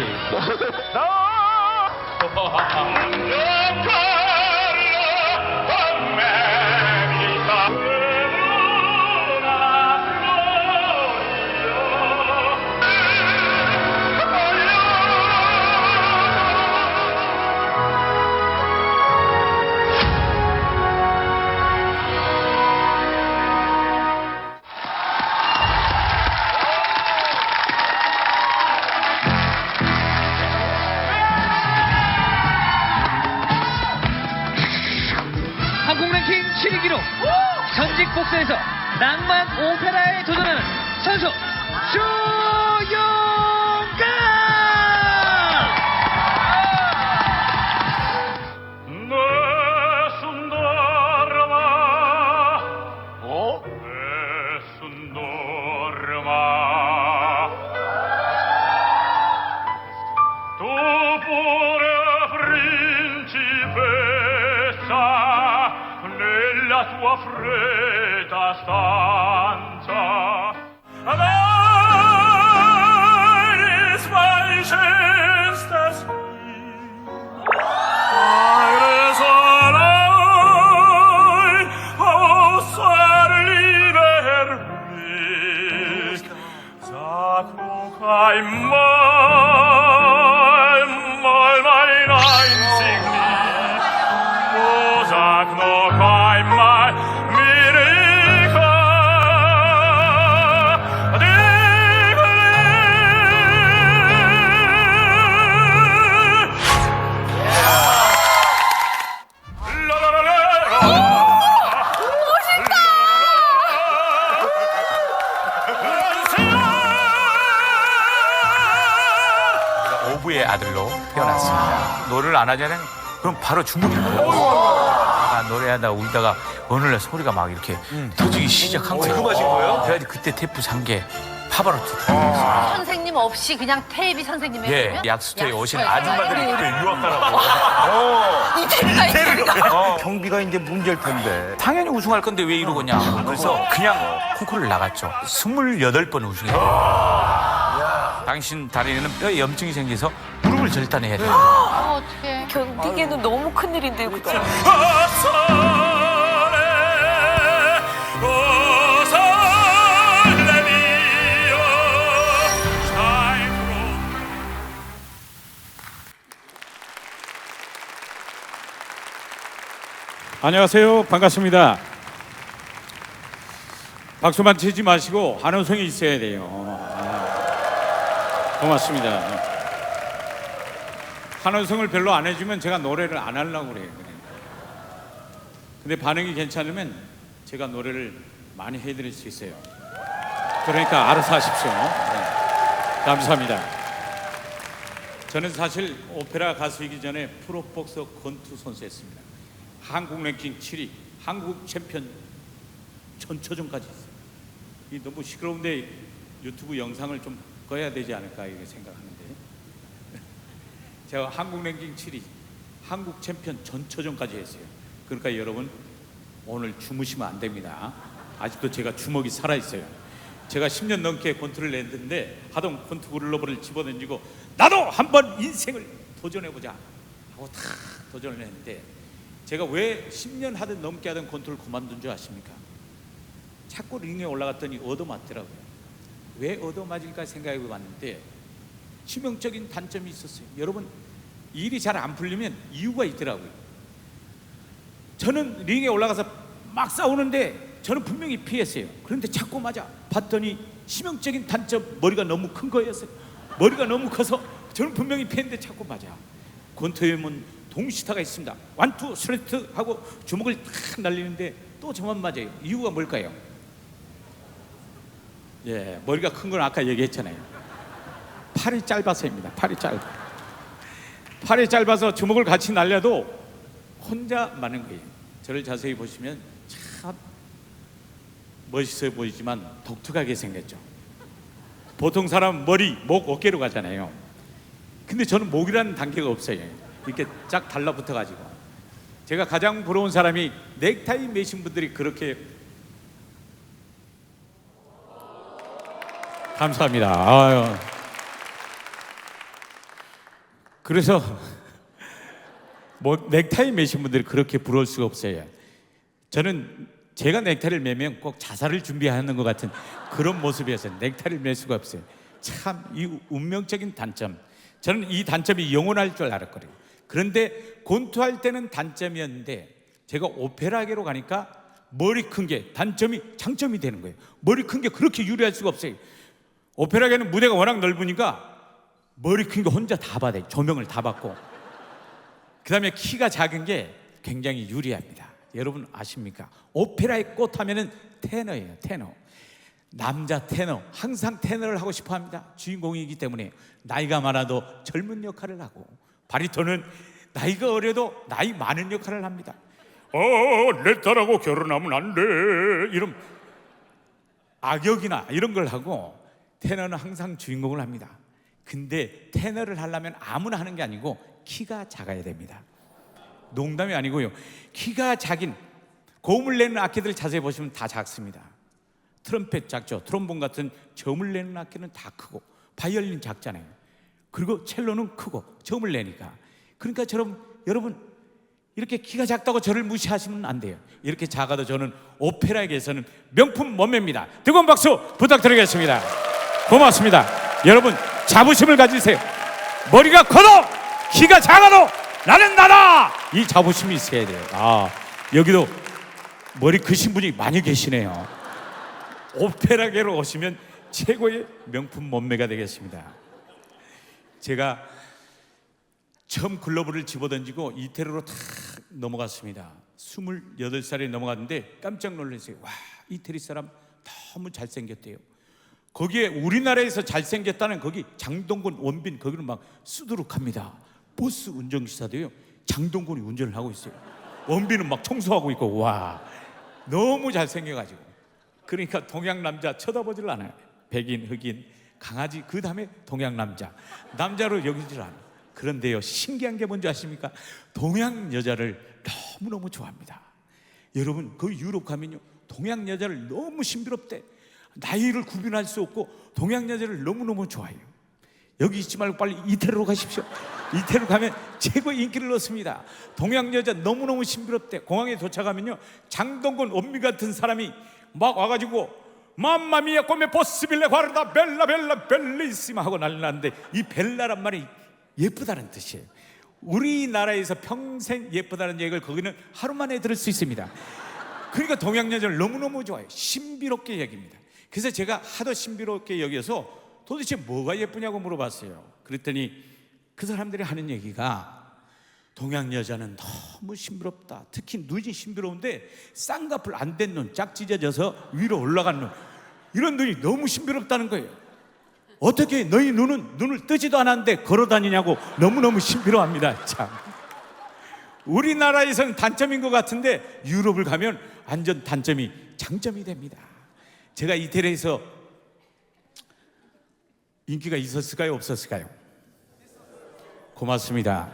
그렇지. 한국 랭킹 7위 기록 전직 복선에서 낭만 오페라에 도전하는 선수 주용강. Tua fredda stanza eines weichestes eines allein außer lieber Blick sag noch einmal mein einzig Lieb oh sag noch einmal 오부의 아들로 태어났습니다. 노래를 안 하잖아요. 그럼 바로 주눅이 들어요. 노래하다가 울다가 어느 날 소리가 막 이렇게 터지기 시작한 거예요. 궁금하신 거예요? 그래가지고 그때 테이프 산 게 파바로티. 선생님 없이 그냥 테이비 선생님이 예, 했으면? 약수터에 오신 아줌마들이 그때 유학가라고. 이태리가 있으니까. 경비가 이제 문제일 텐데. 당연히 우승할 건데 왜 이러고냐. 그래서 그냥 콩쿠르를 나갔죠. 28번 우승했어요. 당신 다리에는 뼈에 염증이 생겨서 무릎을 절단해야 돼요. 어떡해. 견디기에는 너무 큰일인데요, 그쵸? 안녕하세요. 반갑습니다. 박수만 치지 마시고 환호성이 있어야 돼요. 고맙습니다. 환호성을 별로 안 해주면 제가 노래를 안 하려고 그래요. 근데 반응이 괜찮으면 제가 노래를 많이 해드릴 수 있어요. 그러니까 알아서 하십시오. 네. 감사합니다. 저는 사실 오페라 가수이기 전에 프로복서 권투 선수였습니다. 한국 랭킹 7위, 한국 챔피언 전초전까지 했어요. 이 너무 시끄러운데 유튜브 영상을 좀 꺼야 되지 않을까 이렇게 생각하는데 제가 한국 랭킹 7위, 한국 챔피언 전초전까지 했어요. 그러니까 여러분 오늘 주무시면 안 됩니다. 아직도 제가 주먹이 살아있어요. 제가 10년 넘게 권투를 했는데 하던 권투 글러브를 집어던지고 나도 한번 인생을 도전해보자 하고 다 도전을 했는데 제가 왜 10년 하든 넘게 하던 권투를 그만둔 줄 아십니까? 자꾸 링에 올라갔더니 얻어맞더라고요. 왜 얻어맞을까 생각해 봤는데 치명적인 단점이 있었어요. 여러분 일이 잘 안 풀리면 이유가 있더라고요. 저는 링에 올라가서 막 싸우는데 저는 분명히 피했어요. 그런데 자꾸 맞아 봤더니 치명적인 단점 머리가 너무 큰 거였어요. 머리가 너무 커서 저는 분명히 피했는데 자꾸 맞아. 권투에는 동시타가 있습니다. 완투 스트레이트 하고 주먹을 탁 날리는데 또 저만 맞아요. 이유가 뭘까요? 예, 머리가 큰 건 아까 얘기했잖아요. 팔이 짧아서입니다. 팔이 짧아. 팔이 짧아서 주먹을 같이 날려도 혼자 맞는 거예요. 저를 자세히 보시면 참 멋있어 보이지만 독특하게 생겼죠. 보통 사람은 머리, 목, 어깨로 가잖아요. 근데 저는 목이라는 단계가 없어요. 이렇게 쫙 달라붙어 가지고 제가 가장 부러운 사람이 넥타이 매신 분들이 그렇게 감사합니다. 아유. 그래서 뭐 넥타이 매신 분들이 그렇게 부러울 수가 없어요. 저는 제가 넥타이를 매면 꼭 자살을 준비하는 것 같은 그런 모습이어서 넥타이를 맬 수가 없어요. 참 이 운명적인 단점. 저는 이 단점이 영원할 줄 알았거든요. 그런데 권투할 때는 단점이었는데 제가 오페라계로 가니까 머리 큰 게 장점이 되는 거예요. 머리 큰 게 그렇게 유리할 수가 없어요. 오페라계는 무대가 워낙 넓으니까 머리 큰 게 혼자 다 받아요. 조명을 다 받고. 그 다음에 키가 작은 게 굉장히 유리합니다. 여러분 아십니까? 오페라의 꽃 하면은 테너예요. 테너. 남자 테너. 항상 테너를 하고 싶어 합니다. 주인공이기 때문에 나이가 많아도 젊은 역할을 하고, 바리톤은 나이가 어려도 나이 많은 역할을 합니다. 내 딸하고 결혼하면 안 돼. 이런 악역이나 이런 걸 하고 테너는 항상 주인공을 합니다. 근데 테너를 하려면 아무나 하는 게 아니고 키가 작아야 됩니다. 농담이 아니고요. 키가 작은 고음을 내는 악기들 자세히 보시면 다 작습니다. 트럼펫 작죠. 트롬본 같은 저음을 내는 악기는 다 크고, 바이올린 작잖아요. 그리고 첼로는 크고 저음을 내니까. 그러니까 여러분 이렇게 키가 작다고 저를 무시하시면 안 돼요. 이렇게 작아도 저는 오페라계에서는 명품 몸매입니다. 뜨거운 박수 부탁드리겠습니다. 고맙습니다. 여러분 자부심을 가지세요. 머리가 커도 키가 작아도 나는 나다. 이 자부심이 있어야 돼요. 여기도 머리 크신 분이 많이 계시네요. 오페라계로 오시면 최고의 명품 몸매가 되겠습니다. 제가 처음 글러브를 집어던지고 이태리로 탁 넘어갔습니다. 28살에 넘어갔는데 깜짝 놀랐어요. 와, 이태리 사람 너무 잘생겼대요. 거기에 우리나라에서 잘생겼다는 거기 장동건, 원빈 거기는 막 수두룩합니다. 버스 운전기사도요, 장동건이 운전을 하고 있어요. 원빈은 막 청소하고 있고. 와, 너무 잘생겨가지고. 그러니까 동양 남자 쳐다보질 않아요. 백인, 흑인, 강아지, 그 다음에 동양 남자로 여기질 않아요. 그런데요, 신기한 게 뭔지 아십니까? 동양 여자를 너무너무 좋아합니다. 여러분 그 유럽 가면요, 동양 여자를 너무 신비롭대. 나이를 구분할 수 없고 동양 여자를 너무너무 좋아해요. 여기 있지 말고 빨리 이태리로 가십시오. 이태리로 가면 최고의 인기를 얻습니다. 동양 여자 너무너무 신비롭대. 공항에 도착하면요, 장동건, 원미 같은 사람이 막 와가지고 맘마미아 꼬메 포스빌레 과르다 벨라 벨리시마 하고 난리 났는데, 이 벨라란 말이 예쁘다는 뜻이에요. 우리나라에서 평생 예쁘다는 얘기를 거기는 하루 만에 들을 수 있습니다. 그러니까 동양 여자를 너무너무 좋아해요. 신비롭게 여깁니다. 그래서 제가 하도 신비롭게 여겨서 도대체 뭐가 예쁘냐고 물어봤어요. 그랬더니 그 사람들이 하는 얘기가, 동양 여자는 너무 신비롭다. 특히 눈이 신비로운데 쌍꺼풀 안 된 눈, 짝 찢어져서 위로 올라간 눈, 이런 눈이 너무 신비롭다는 거예요. 어떻게 너희 눈을 뜨지도 않았는데 걸어다니냐고 너무너무 신비로워합니다. 참, 우리나라에서는 단점인 것 같은데 유럽을 가면 완전 단점이 장점이 됩니다. 제가 이태리에서 인기가 있었을까요, 없었을까요? 고맙습니다.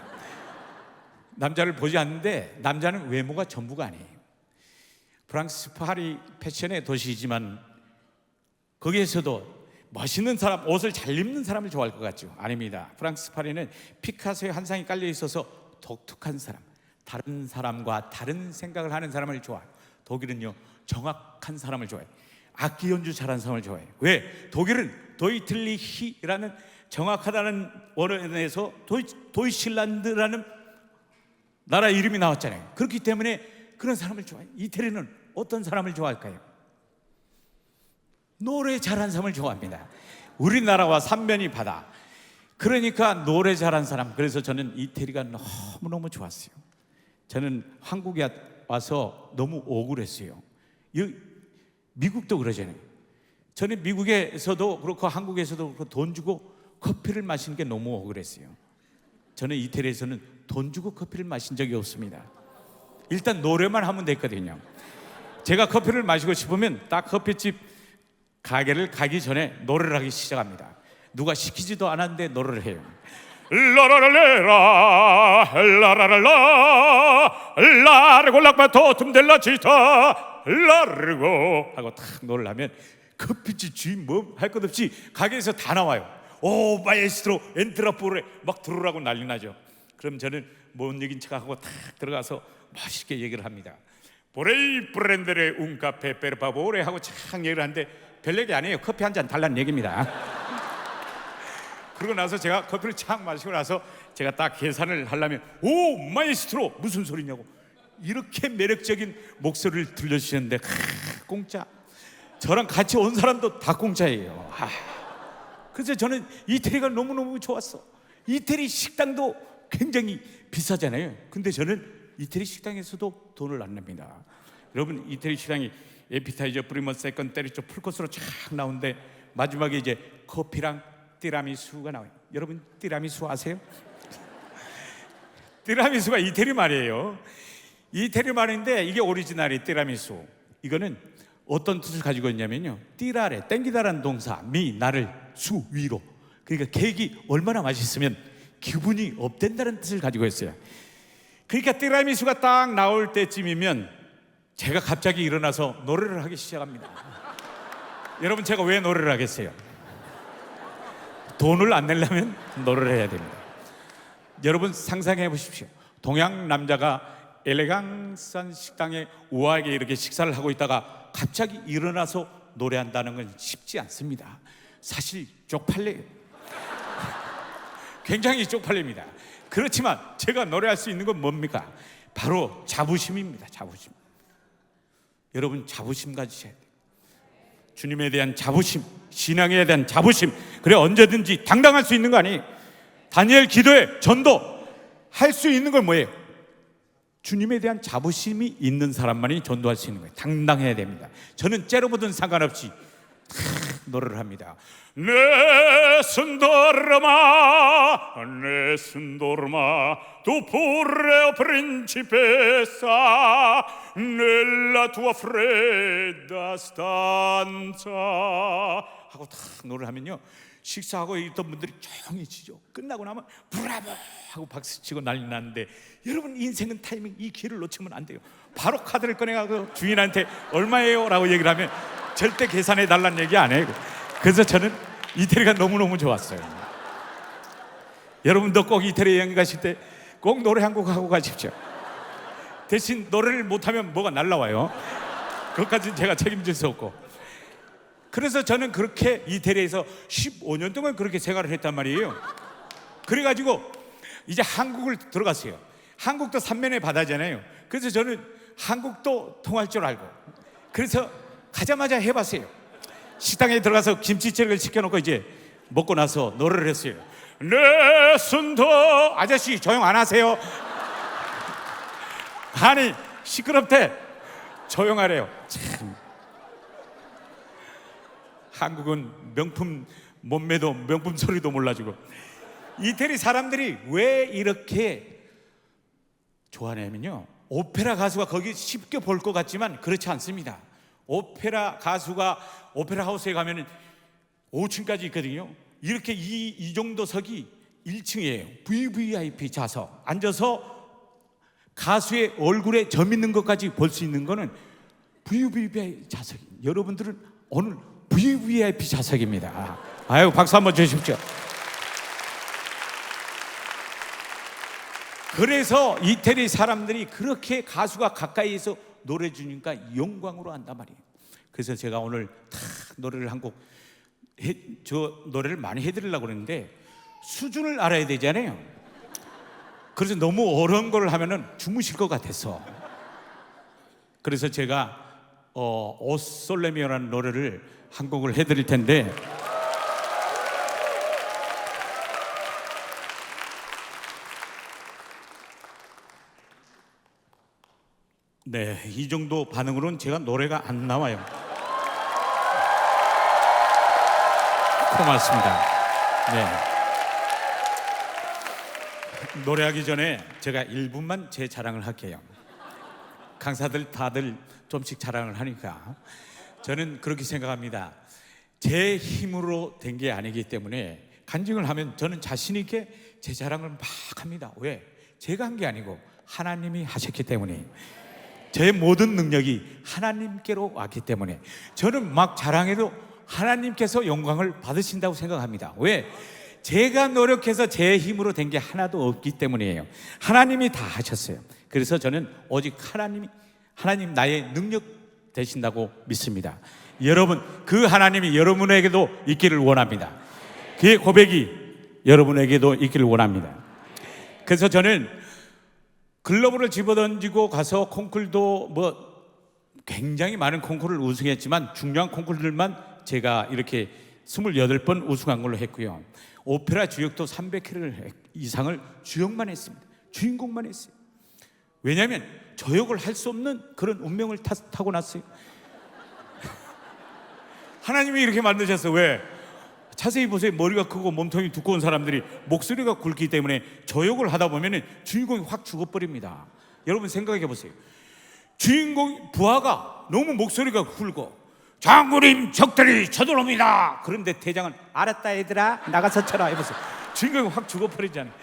남자를 보지 않는데 남자는 외모가 전부가 아니에요. 프랑스 파리 패션의 도시이지만 거기에서도 멋있는 사람, 옷을 잘 입는 사람을 좋아할 것 같죠? 아닙니다. 프랑스 파리는 피카소의 한 상이 깔려 있어서 독특한 사람, 다른 사람과 다른 생각을 하는 사람을 좋아해요. 독일은요, 정확한 사람을 좋아해요. 악기 연주 잘하는 사람을 좋아해요. 왜? 독일은 도이틀리히라는 정확하다는 원어에서 도이칠란드라는 나라 이름이 나왔잖아요. 그렇기 때문에 그런 사람을 좋아해요. 이태리는 어떤 사람을 좋아할까요? 노래 잘하는 사람을 좋아합니다. 우리나라와 삼면이 바다. 그러니까 노래 잘하는 사람. 그래서 저는 이태리가 너무너무 좋았어요. 저는 한국에 와서 너무 억울했어요. 미국도 그러잖아요. 저는 미국에서도 그렇고 한국에서도 그렇고 돈 주고 커피를 마시는 게 너무 억울했어요. 저는 이태리에서는 돈 주고 커피를 마신 적이 없습니다. 일단 노래만 하면 됐거든요. 제가 커피를 마시고 싶으면 딱 커피집 가게를 가기 전에 노래를 하기 시작합니다. 누가 시키지도 않았는데 노래를 해요. 라라랄레라 라라랄라 라르고 락바토 툼델라 치타 라르고 하고 탁 노래를 하면 커피집 주인 뭐 할 것 없이 가게에서 다 나와요. 오 마에스트로 엔트라포레 막 들어오라고 난리 나죠. 그럼 저는 뭔 얘기인 척하고 탁 들어가서 멋있게 얘기를 합니다. 보레이 브랜드레 운카페 페르파보레 하고 착 얘기를 하는데 별 얘기 아니에요. 커피 한 잔 달라는 얘기입니다. 그러고 나서 제가 커피를 착 마시고 나서 제가 딱 계산을 하려면 오 마에스트로 무슨 소리냐고 이렇게 매력적인 목소리를 들려주셨는데 공짜. 저랑 같이 온 사람도 다 공짜예요. 그래서 저는 이태리가 너무너무 좋았어. 이태리 식당도 굉장히 비싸잖아요. 근데 저는 이태리 식당에서도 돈을 안 냅니다. 여러분 이태리 식당이 에피타이저, 프리머, 세컨, 테리조, 풀코스로 쫙 나오는데 마지막에 이제 커피랑 티라미수가 나와요. 여러분 티라미수 아세요? 티라미수가 이태리 말이에요. 이태리 말인데 이게 오리지널이 티라미수. 이거는 어떤 뜻을 가지고 있냐면요, 띠라레 땡기다라는 동사, 미 나를 수 위로. 그러니까 케이크 얼마나 맛있으면 기분이 업된다는 뜻을 가지고 있어요. 그러니까 티라미수가 딱 나올 때쯤이면 제가 갑자기 일어나서 노래를 하기 시작합니다. 여러분 제가 왜 노래를 하겠어요? 돈을 안 내려면 노래를 해야 됩니다. 여러분 상상해 보십시오. 동양 남자가 엘레강스한 식당에 우아하게 이렇게 식사를 하고 있다가 갑자기 일어나서 노래한다는 건 쉽지 않습니다. 사실 쪽팔려요. 굉장히 쪽팔립니다. 그렇지만 제가 노래할 수 있는 건 뭡니까? 바로 자부심입니다. 자부심. 여러분 자부심 가지셔야 돼요. 주님에 대한 자부심, 신앙에 대한 자부심. 그래 언제든지 당당할 수 있는 거 아니에요. 다니엘 기도에 전도 할 수 있는 건 뭐예요? 주님에 대한 자부심이 있는 사람만이 전도할 수 있는 거예요. 당당해야 됩니다. 저는 째려보든 상관없이 노래를 합니다. Nessun dorma, tu pure, o principessa, nella tua fredda stanza. 하고 탁 노래를 하면요, 식사하고 있던 분들이 조용해지죠. 끝나고 나면 브라보 하고 박수치고 난리 나는데, 여러분 인생은 타이밍, 이 기회를 놓치면 안 돼요. 바로 카드를 꺼내가고 주인한테 얼마예요? 라고 얘기를 하면 절대 계산해 달라는 얘기 안 해요. 그래서 저는 이태리가 너무너무 좋았어요. 여러분도 꼭 이태리 여행 가실 때 꼭 노래 한 곡 하고 가십시오. 대신 노래를 못하면 뭐가 날라와요. 그것까지는 제가 책임질 수 없고. 그래서 저는 그렇게 이태리에서 15년 동안 그렇게 생활을 했단 말이에요. 그래가지고 이제 한국을 들어갔어요. 한국도 삼면의 바다잖아요. 그래서 저는 한국도 통할 줄 알고, 그래서 가자마자 해봤어요. 식당에 들어가서 김치찌개를 시켜놓고 이제 먹고 나서 노래를 했어요. 내 손도 아저씨 조용 안 하세요? 아니 시끄럽대. 조용하래요. 참, 한국은 명품 몸매도 명품 소리도 몰라주고. 이태리 사람들이 왜 이렇게 좋아하냐면요, 오페라 가수가 거기 쉽게 볼 것 같지만 그렇지 않습니다. 오페라 가수가 오페라 하우스에 가면은 5층까지 있거든요. 이렇게 이 정도 석이 1층이에요. VVIP 좌석. 앉아서 가수의 얼굴에 점 있는 것까지 볼 수 있는 거는 VVIP 좌석. 여러분들은 오늘 VVIP 좌석입니다. 아유, 박수 한번 주십시오. 그래서 이태리 사람들이 그렇게 가수가 가까이에서 노래 주니까 영광으로 한단 말이에요. 그래서 제가 오늘 탁 노래를 한 곡, 저 노래를 많이 해드리려고 그러는데 수준을 알아야 되잖아요. 그래서 너무 어려운 걸 하면은 주무실 것 같아서, 그래서 제가 오 솔레미오라는 노래를 한 곡을 해드릴 텐데, 네, 이 정도 반응으로는 제가 노래가 안 나와요. 고맙습니다. 네. 노래하기 전에 제가 1분만 제 자랑을 할게요. 강사들 다들 좀씩 자랑을 하니까 저는 그렇게 생각합니다. 제 힘으로 된 게 아니기 때문에 간증을 하면 저는 자신 있게 제 자랑을 막 합니다. 왜? 제가 한 게 아니고 하나님이 하셨기 때문에. 제 모든 능력이 하나님께로 왔기 때문에 저는 막 자랑해도 하나님께서 영광을 받으신다고 생각합니다. 왜? 제가 노력해서 제 힘으로 된 게 하나도 없기 때문이에요. 하나님이 다 하셨어요. 그래서 저는 오직 하나님 나의 능력 되신다고 믿습니다. 여러분, 그 하나님이 여러분에게도 있기를 원합니다. 그의 고백이 여러분에게도 있기를 원합니다. 그래서 저는 글러브를 집어던지고 가서 콩쿨도 굉장히 많은 콩쿨을 우승했지만 중요한 콩쿨들만 제가 이렇게 28번 우승한 걸로 했고요. 오페라 주역도 300회를 이상을 주역만 했습니다. 주인공만 했어요. 왜냐하면 저 역을 할 수 없는 그런 운명을 타고났어요. 하나님이 이렇게 만드셨어. 왜? 자세히 보세요. 머리가 크고 몸통이 두꺼운 사람들이 목소리가 굵기 때문에 저 역을 하다 보면 주인공이 확 죽어버립니다. 여러분 생각해 보세요. 주인공 부하가 너무 목소리가 굵고 장군님 적들이 쳐들어옵니다. 그런데 대장은 알았다 얘들아 나가서 쳐라 해보세요. 주인공이 확 죽어버리잖아요.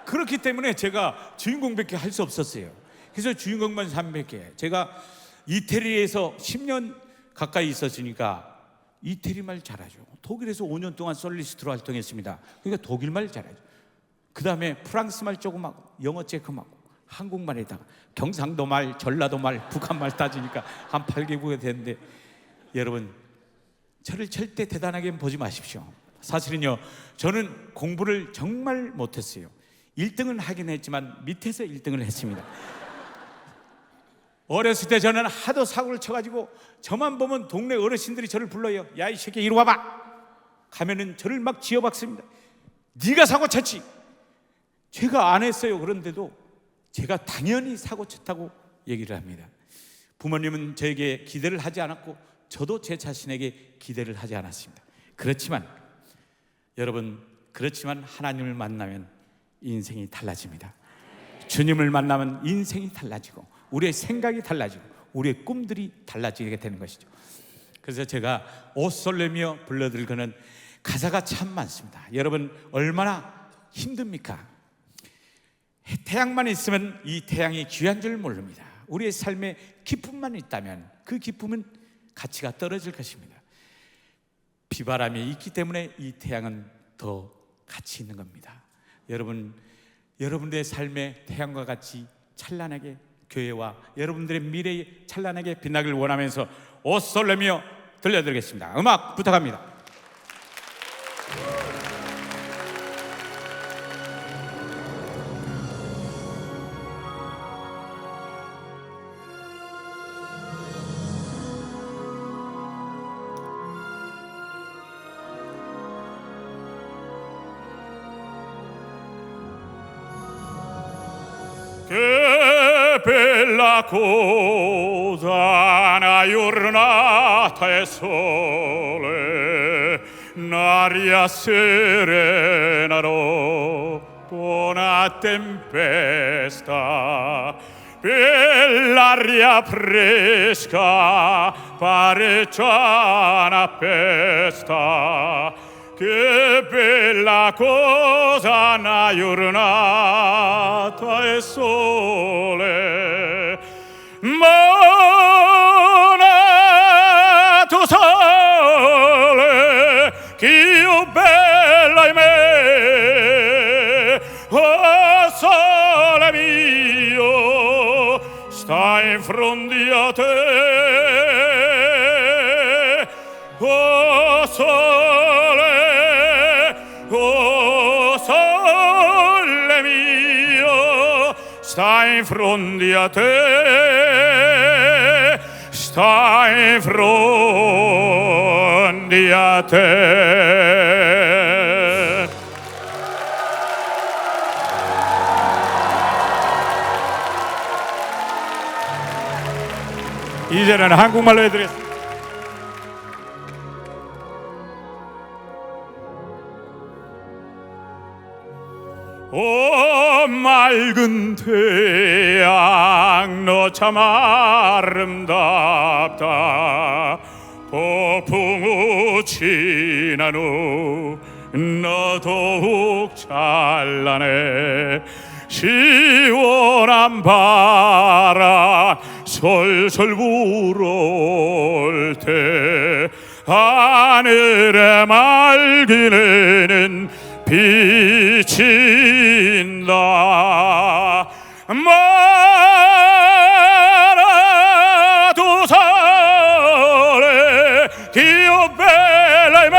그렇기 때문에 제가 주인공밖에 할 수 없었어요. 그래서 주인공만 300개. 제가 이태리에서 10년 가까이 있었으니까 이태리 말 잘하죠. 독일에서 5년 동안 솔리스트로 활동했습니다. 그러니까 독일 말 잘하죠. 그 다음에 프랑스 말 조금 하고 영어 조금 하고 한국말에다가 경상도 말, 전라도 말, 북한 말 따지니까 한 8개국이 됐는데 여러분 저를 절대 대단하게 보지 마십시오. 사실은요 저는 공부를 정말 못했어요. 1등은 하긴 했지만 밑에서 1등을 했습니다. 어렸을 때 저는 하도 사고를 쳐가지고 저만 보면 동네 어르신들이 저를 불러요. 야 이 새끼 이리 와봐. 가면은 저를 막 쥐어박습니다. 네가 사고 쳤지. 제가 안 했어요. 그런데도 제가 당연히 사고 쳤다고 얘기를 합니다. 부모님은 저에게 기대를 하지 않았고 저도 제 자신에게 기대를 하지 않았습니다. 그렇지만 여러분, 그렇지만 하나님을 만나면 인생이 달라집니다. 주님을 만나면 인생이 달라지고 우리의 생각이 달라지고 우리의 꿈들이 달라지게 되는 것이죠. 그래서 제가 옷설레며 불러들고는 가사가 참 많습니다. 여러분 얼마나 힘듭니까? 태양만 있으면 이 태양이 귀한 줄 모릅니다. 우리의 삶에 기쁨만 있다면 그 기쁨은 가치가 떨어질 것입니다. 비바람이 있기 때문에 이 태양은 더 가치 있는 겁니다. 여러분, 여러분들의 삶에 태양과 같이 찬란하게 교회와 여러분들의 미래에 찬란하게 빛나길 원하면서 옷설레며 들려드리겠습니다. 음악 부탁합니다. Che bella cosa una giornata e sole, un'aria serena dopo una tempesta, bell'aria fresca pare già una festa. Che bella cosa una giornata e sole, ma tu sole, che bella è me, oh sole mio, sta in fronte a te, oh sole, oh sole mio, sta in fronte a te, sta in fronte a te. 이제는 한국말로 해드리겠습니다. 오 맑은 태양 너 참 아름답다. 폭풍우 지난 후 너 더욱 찬란해. 시원한 바람 솔솔 불어올 때 하늘의 맑기는 비친다. 마라도사레 디오벨레메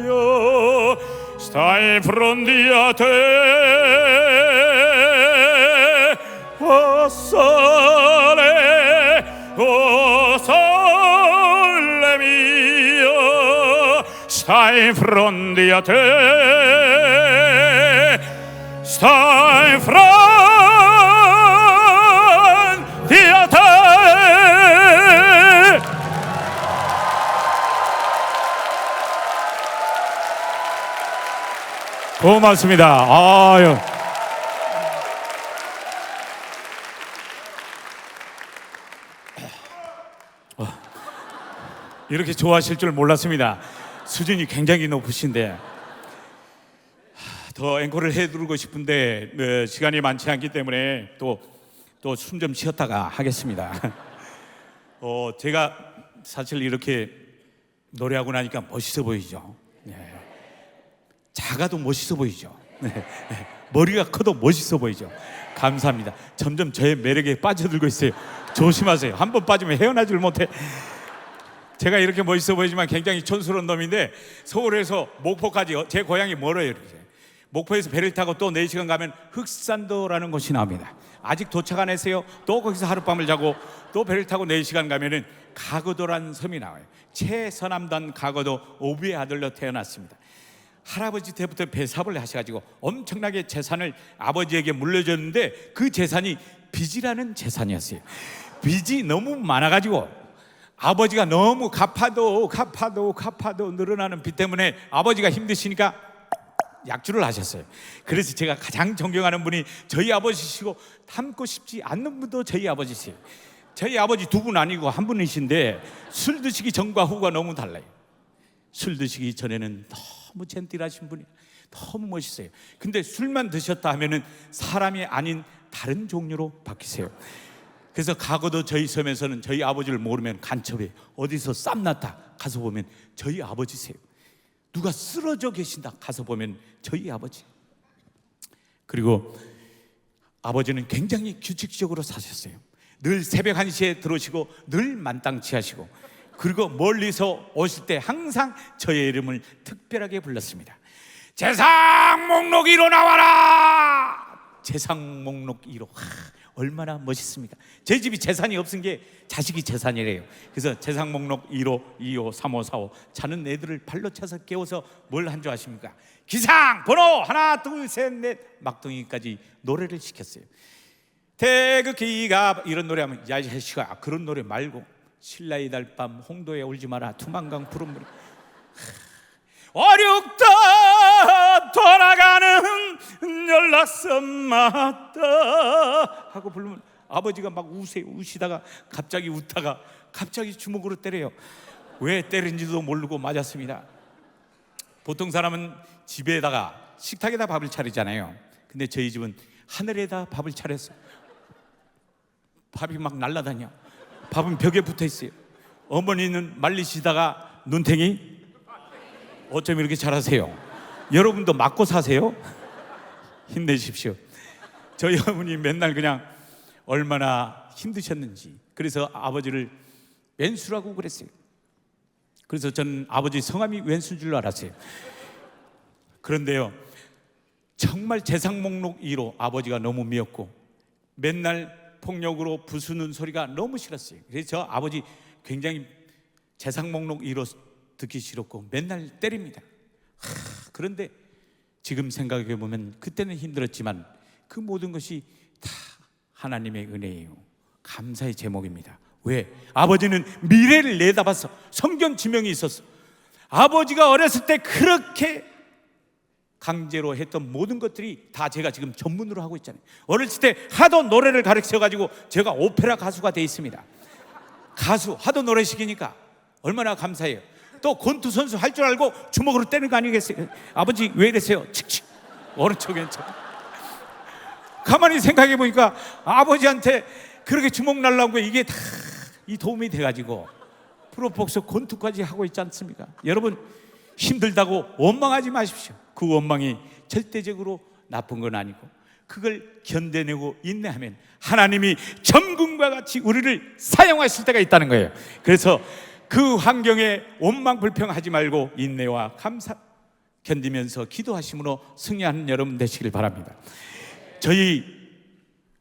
어사레미오 스타이 프론디아테 어사레 어사레미오 스타이 프론디아테 스타이 프론디아테. 고맙습니다. 아유. 이렇게 좋아하실 줄 몰랐습니다. 수준이 굉장히 높으신데 더 앵콜을 해드리고 싶은데 시간이 많지 않기 때문에 또 숨 좀 쉬었다가 하겠습니다. 제가 사실 이렇게 노래하고 나니까 멋있어 보이죠. 네. 작아도 멋있어 보이죠. 네. 머리가 커도 멋있어 보이죠. 감사합니다. 점점 저의 매력에 빠져들고 있어요. 조심하세요. 한 번 빠지면 헤어나질 못해. 제가 이렇게 멋있어 보이지만 굉장히 촌스러운 놈인데 서울에서 목포까지 제 고향이 멀어요. 이렇게. 목포에서 배를 타고 또 4시간 가면 흑산도라는 곳이 나옵니다. 아직 도착 안 했어요. 또 거기서 하룻밤을 자고 또 배를 타고 4시간 가면은 가거도라는 섬이 나와요. 최서남단 가거도 오부의 아들로 태어났습니다. 할아버지 때부터 배사업을 하셔가지고 엄청나게 재산을 아버지에게 물려줬는데 그 재산이 빚이라는 재산이었어요. 빚이 너무 많아가지고 아버지가 너무 갚아도 늘어나는 빚 때문에 아버지가 힘드시니까 약주를 하셨어요. 그래서 제가 가장 존경하는 분이 저희 아버지시고 닮고 싶지 않는 분도 저희 아버지세요. 저희 아버지 2분 아니고 1분이신데 술 드시기 전과 후가 너무 달라요. 술 드시기 전에는 너무 젠틀하신 분이 너무 멋있어요. 근데 술만 드셨다 하면은 사람이 아닌 다른 종류로 바뀌세요. 그래서 가거도 저희 섬에서는 저희 아버지를 모르면 간첩해. 어디서 쌈났다 가서 보면 저희 아버지세요. 누가 쓰러져 계신다 가서 보면 저희 아버지. 그리고 아버지는 굉장히 규칙적으로 사셨어요. 늘 새벽 1시에 들어오시고 늘 만땅치 하시고 그리고 멀리서 오실 때 항상 저의 이름을 특별하게 불렀습니다. 재상 목록 1호 나와라. 재상 목록 1호. 얼마나 멋있습니까? 제 집이 재산이 없은 게 자식이 재산이래요. 그래서 재산 목록 1호, 2호, 3호, 4호 자는 애들을 발로 차서 깨워서 뭘 한 줄 아십니까? 기상 번호 하나 둘 셋 넷 막둥이까지 노래를 시켰어요. 태극기가 이런 노래하면 야 이 자식아 그런 노래 말고 신라의 달밤 홍도에 울지 마라 두만강 푸른 물 어렵다 돌아가는 연락선 맞다 하고 부르면 아버지가 막 우시다가 갑자기 웃다가 갑자기 주먹으로 때려요. 왜 때린지도 모르고 맞았습니다. 보통 사람은 집에다가 식탁에다 밥을 차리잖아요. 근데 저희 집은 하늘에다 밥을 차렸어요. 밥이 막 날아다녀. 밥은 벽에 붙어 있어요. 어머니는 말리시다가 눈탱이 어쩜 이렇게 잘하세요? 여러분도 맞고 사세요? 힘내십시오. 저희 어머니 맨날 그냥 얼마나 힘드셨는지 그래서 아버지를 왼수라고 그랬어요. 그래서 저는 아버지 성함이 왼수인 줄 알았어요. 그런데요 정말 재상 목록 1호 아버지가 너무 미웠고 맨날 폭력으로 부수는 소리가 너무 싫었어요. 그래서 저 아버지 굉장히 재상 목록 1호 듣기 싫었고 맨날 때립니다. 그런데 지금 생각해 보면 그때는 힘들었지만 그 모든 것이 다 하나님의 은혜예요. 감사의 제목입니다. 왜? 아버지는 미래를 내다봤어. 성경 지명이 있었어. 아버지가 어렸을 때 그렇게 강제로 했던 모든 것들이 다 제가 지금 전문으로 하고 있잖아요. 어렸을 때 하도 노래를 가르쳐가지고 제가 오페라 가수가 돼 있습니다. 가수 하도 노래 시키니까 얼마나 감사해요. 또 권투 선수 할 줄 알고 주먹으로 때리는 거 아니겠어요? 아버지 왜 이랬어요? 칙칙 오른쪽 왼쪽. 가만히 생각해 보니까 아버지한테 그렇게 주먹 날라온 거 이게 다 이 도움이 돼가지고 프로복서 권투까지 하고 있지 않습니까? 여러분 힘들다고 원망하지 마십시오. 그 원망이 절대적으로 나쁜 건 아니고 그걸 견뎌내고 인내하면 하나님이 전군과 같이 우리를 사용하실 때가 있다는 거예요. 그래서 그 환경에 원망 불평하지 말고 인내와 감사 견디면서 기도하심으로 승리하는 여러분 되시길 바랍니다. 저희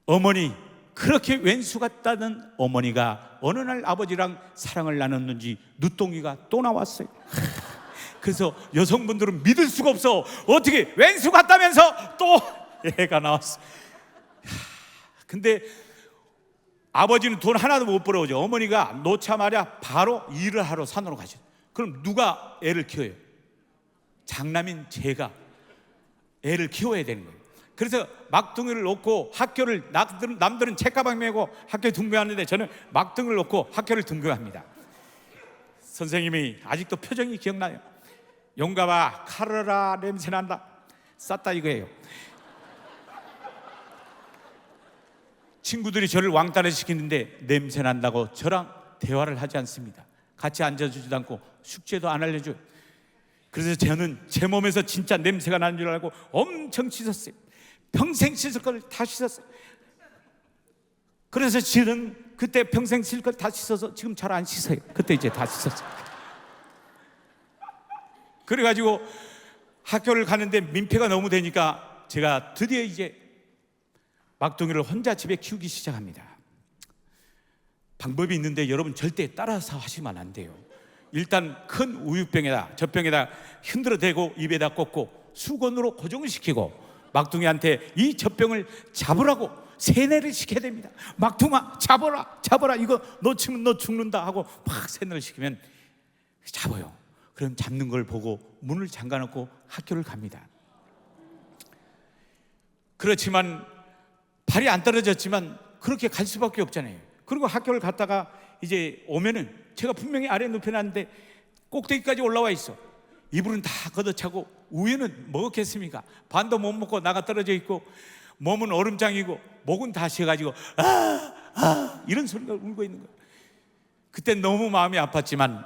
어머니, 그렇게 왼수 같다는 어머니가 어느 날 아버지랑 사랑을 나눴는지 눈동이가 또 나왔어요. 그래서 여성분들은 믿을 수가 없어. 어떻게 왼수 같다면서 또 애가 나왔어. 근데 아버지는 돈 하나도 못 벌어오죠. 어머니가 놓자마자 바로 일을 하러 산으로 가죠. 그럼 누가 애를 키워요? 장남인 제가 애를 키워야 되는 거예요. 그래서 막둥이를 놓고 학교를, 남들은 책가방 메고 학교에 등교하는데 저는 막둥이를 놓고 학교를 등교합니다. 선생님이 아직도 표정이 기억나요. 용가봐, 카르라 냄새난다. 쌌다 이거예요. 친구들이 저를 왕따를 시키는데 냄새난다고 저랑 대화를 하지 않습니다. 같이 앉아주지도 않고 숙제도 안 알려줘요. 그래서 저는 제 몸에서 진짜 냄새가 나는 줄 알고 엄청 씻었어요. 평생 씻을 걸 다 씻었어요. 그래서 저는 그때 평생 씻을 걸 다 씻어서 지금 잘 안 씻어요. 그때 이제 다 씻었어요. 그래가지고 학교를 가는데 민폐가 너무 되니까 제가 드디어 이제 막둥이를 혼자 집에 키우기 시작합니다. 방법이 있는데 여러분 절대 따라서 하시면 안 돼요. 일단 큰 우유병에다 젖병에다 흔들어 대고 입에다 꽂고 수건으로 고정을 시키고 막둥이한테 이 젖병을 잡으라고 세뇌를 시켜야 됩니다. 막둥아 잡아라 이거 놓치면 너 죽는다 하고 막 세뇌를 시키면 잡아요. 그럼 잡는 걸 보고 문을 잠가놓고 학교를 갑니다. 그렇지만 발이 안 떨어졌지만 그렇게 갈 수밖에 없잖아요. 그리고 학교를 갔다가 이제 오면은 제가 분명히 아래 눕혀놨는데 꼭대기까지 올라와 있어. 이불은 다 걷어차고 우유는 먹었겠습니까? 반도 못 먹고 나가 떨어져 있고 몸은 얼음장이고 목은 다 쉬어가지고 이런 소리가 울고 있는 거예요. 그때 너무 마음이 아팠지만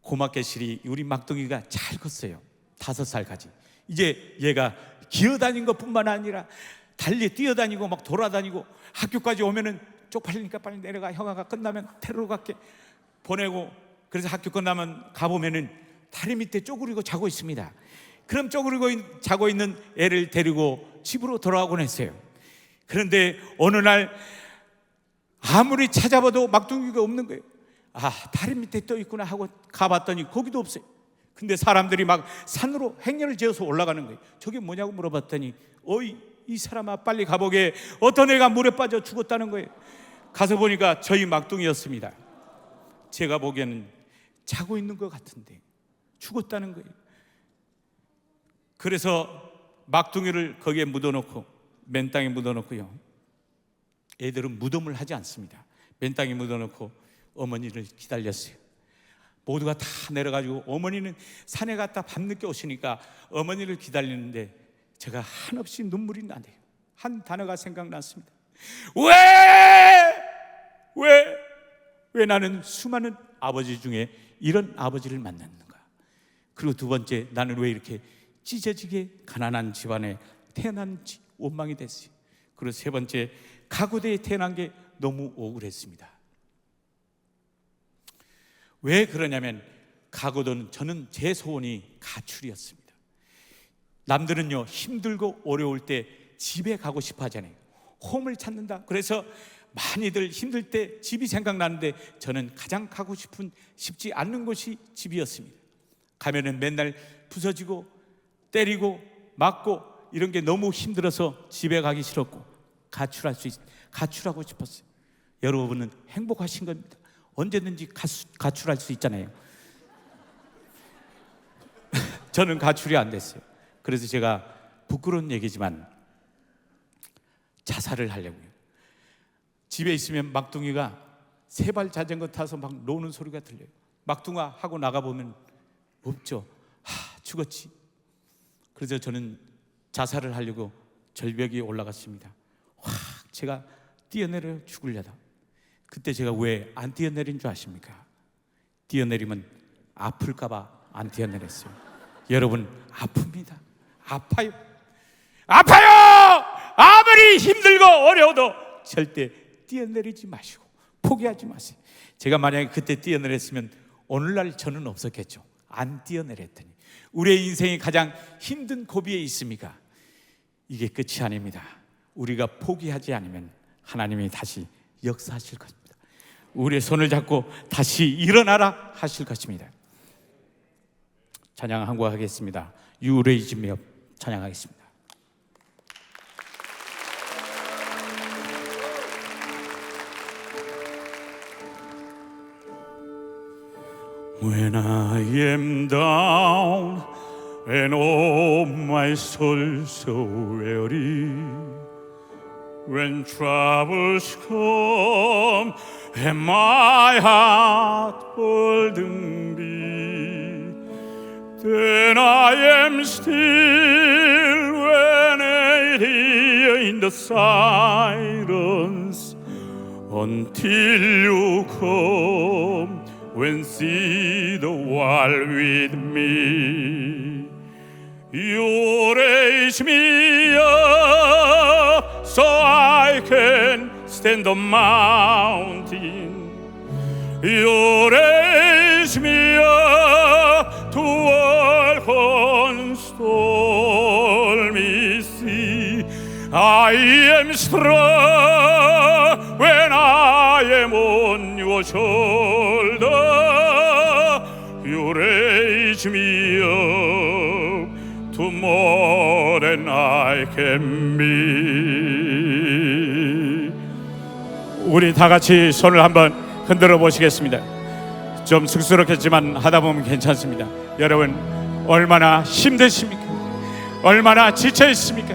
고맙게 실이 우리 막둥이가 잘 컸어요. 5살까지. 이제 얘가 기어다닌 것뿐만 아니라 달리 뛰어다니고 막 돌아다니고 학교까지 오면은 쪽팔리니까 빨리 내려가, 형아가 끝나면 테러로 갈게 보내고, 그래서 학교 끝나면 가보면은 다리 밑에 쪼그리고 자고 있습니다. 그럼 쪼그리고 자고 있는 애를 데리고 집으로 돌아오곤 했어요. 그런데 어느 날 아무리 찾아봐도 막둥이가 없는 거예요. 다리 밑에 떠 있구나 하고 가봤더니 거기도 없어요. 근데 사람들이 막 산으로 행렬을 지어서 올라가는 거예요. 저게 뭐냐고 물어봤더니 어이 이 사람아 빨리 가보게 어떤 애가 물에 빠져 죽었다는 거예요. 가서 보니까 저희 막둥이였습니다. 제가 보기에는 자고 있는 것 같은데 죽었다는 거예요. 그래서 막둥이를 거기에 묻어놓고 맨 땅에 묻어놓고요. 애들은 무덤을 하지 않습니다. 맨 땅에 묻어놓고 어머니를 기다렸어요. 모두가 다 내려가지고 어머니는 산에 갔다 밤늦게 오시니까 어머니를 기다리는데 제가 한없이 눈물이 나네요. 한 단어가 생각났습니다. 왜 나는 수많은 아버지 중에 이런 아버지를 만났는가? 그리고 두 번째, 나는 왜 이렇게 찢어지게 가난한 집안에 태어난지 원망이 됐어요. 그리고 세 번째, 가구대에 태어난 게 너무 억울했습니다. 왜 그러냐면 가구도는 저는 제 소원이 가출이었습니다. 남들은요 힘들고 어려울 때 집에 가고 싶어 하잖아요. 홈을 찾는다. 그래서 많이들 힘들 때 집이 생각나는데 저는 가장 가고 싶지 않는 곳이 집이었습니다. 가면은 맨날 부서지고 때리고 맞고 이런 게 너무 힘들어서 집에 가기 싫었고 가출하고 싶었어요. 여러분은 행복하신 겁니다. 언제든지 가출할 수 있잖아요. 저는 가출이 안 됐어요. 그래서 제가 부끄러운 얘기지만 자살을 하려고요. 집에 있으면 막둥이가 세발 자전거 타서 막 노는 소리가 들려요. 막둥아 하고 나가보면 없죠. 죽었지. 그래서 저는 자살을 하려고 절벽에 올라갔습니다. 제가 뛰어내려 죽으려다. 그때 제가 왜 안 뛰어내린 줄 아십니까? 뛰어내리면 아플까봐 안 뛰어내렸어요. 여러분, 아픕니다. 아파요. 아파요! 아무리 힘들고 어려워도 절대 뛰어내리지 마시고 포기하지 마세요. 제가 만약에 그때 뛰어내렸으면 오늘날 저는 없었겠죠. 안 뛰어내렸더니. 우리의 인생이 가장 힘든 고비에 있습니까? 이게 끝이 아닙니다. 우리가 포기하지 않으면 하나님이 다시 역사하실 것입니다. 우리의 손을 잡고 다시 일어나라 하실 것입니다. 찬양 한 곡 하겠습니다. You raise me up 찬양하겠습니다. When I am down and oh my soul so weary, when troubles come and my heart burdened be, then I am still when I hear in the silence until you come. When see the world with me, you raise me up so I can stand the mountain. You raise me up to walk on stormy sea. I am strong when I am on your shoulder. You raise me up to more than I can be. 우리 다 같이 손을 한번 흔들어 보시겠습니다. 좀 쑥스럽겠지만 하다 보면 괜찮습니다. 여러분, 얼마나 힘드십니까? 얼마나 지쳐 있습니까?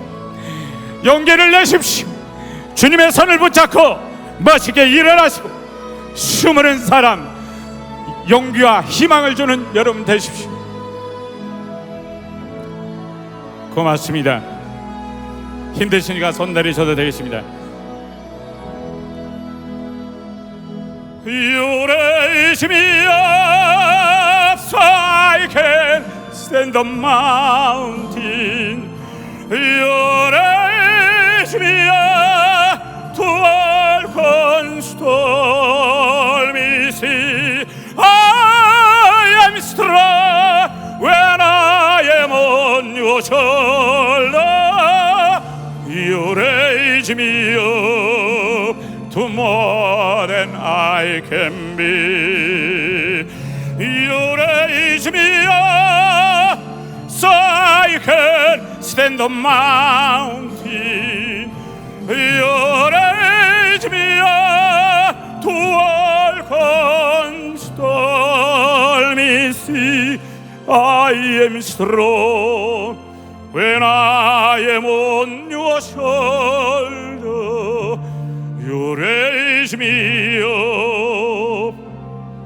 용기를 내십시오. 주님의 손을 붙잡고 멋지게 일어나시고 수많은 사람 용기와 희망을 주는 여러분 되십시오. 고맙습니다. 힘드시니까 손 내리셔도 되겠습니다. You raise me up so I can stand the mountain. You raise me up to walk on stormy sea. I am strong when I am on your shoulder. You raise me up to more than I can be. You raise me up so I can stand the mountain. You raise me up to walk on stormy sea. I am strong when I am on your shoulder. You raise me up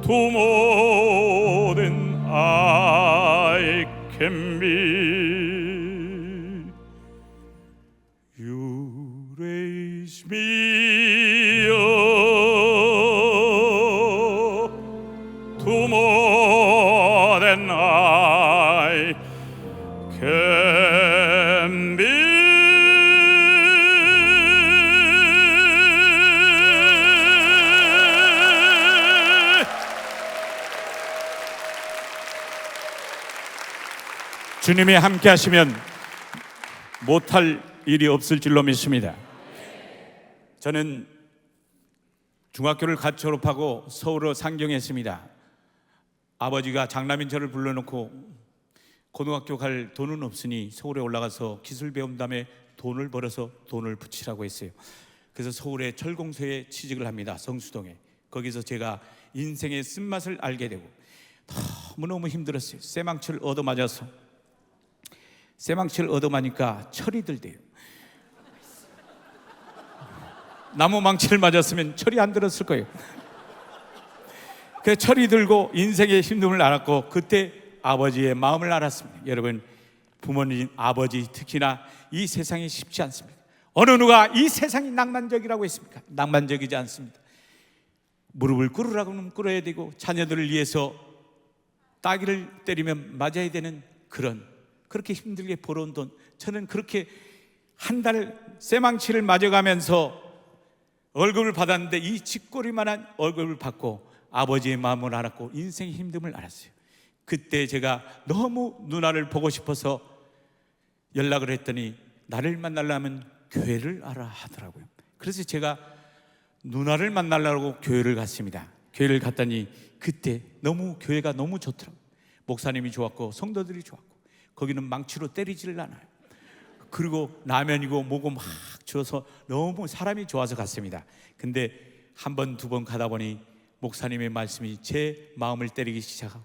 to more than I can be. You raise me up to more than I can be. 주님이 함께 하시면 못할 일이 없을 줄로 믿습니다. 저는 중학교를 갓 졸업하고 서울로 상경했습니다. 아버지가 장남인 저를 불러놓고 고등학교 갈 돈은 없으니 서울에 올라가서 기술 배운 다음에 돈을 벌어서 돈을 붙이라고 했어요. 그래서 서울의 철공소에 취직을 합니다. 성수동에. 거기서 제가 인생의 쓴맛을 알게 되고 너무너무 힘들었어요. 쇠망치를 얻어맞아서 쇠망치를 얻어맞으니까 철이 들대요. 나무 망치를 맞았으면 철이 안 들었을 거예요. 그 철이 들고 인생의 힘듦을 알았고 그때 아버지의 마음을 알았습니다. 여러분, 부모님, 아버지 특히나 이 세상이 쉽지 않습니다. 어느 누가 이 세상이 낭만적이라고 했습니까? 낭만적이지 않습니다. 무릎을 꿇으라고 하면 꿇어야 되고, 자녀들을 위해서 따귀를 때리면 맞아야 되는 그렇게 힘들게 벌어온 돈, 저는 그렇게 한 달 쇠망치를 맞아가면서 월급을 받았는데 이 쥐꼬리만한 월급을 받고 아버지의 마음을 알았고 인생의 힘듦을 알았어요. 그때 제가 너무 누나를 보고 싶어서 연락을 했더니 나를 만나려면 교회를 알아 하더라고요. 그래서 제가 누나를 만나려고 교회를 갔습니다. 교회를 갔더니 그때 교회가 너무 좋더라고요. 목사님이 좋았고 성도들이 좋았고, 거기는 망치로 때리지를 않아요. 그리고 라면이고 뭐고 막 주어서 너무 사람이 좋아서 갔습니다. 근데 한 번, 두 번 가다 보니 목사님의 말씀이 제 마음을 때리기 시작하고,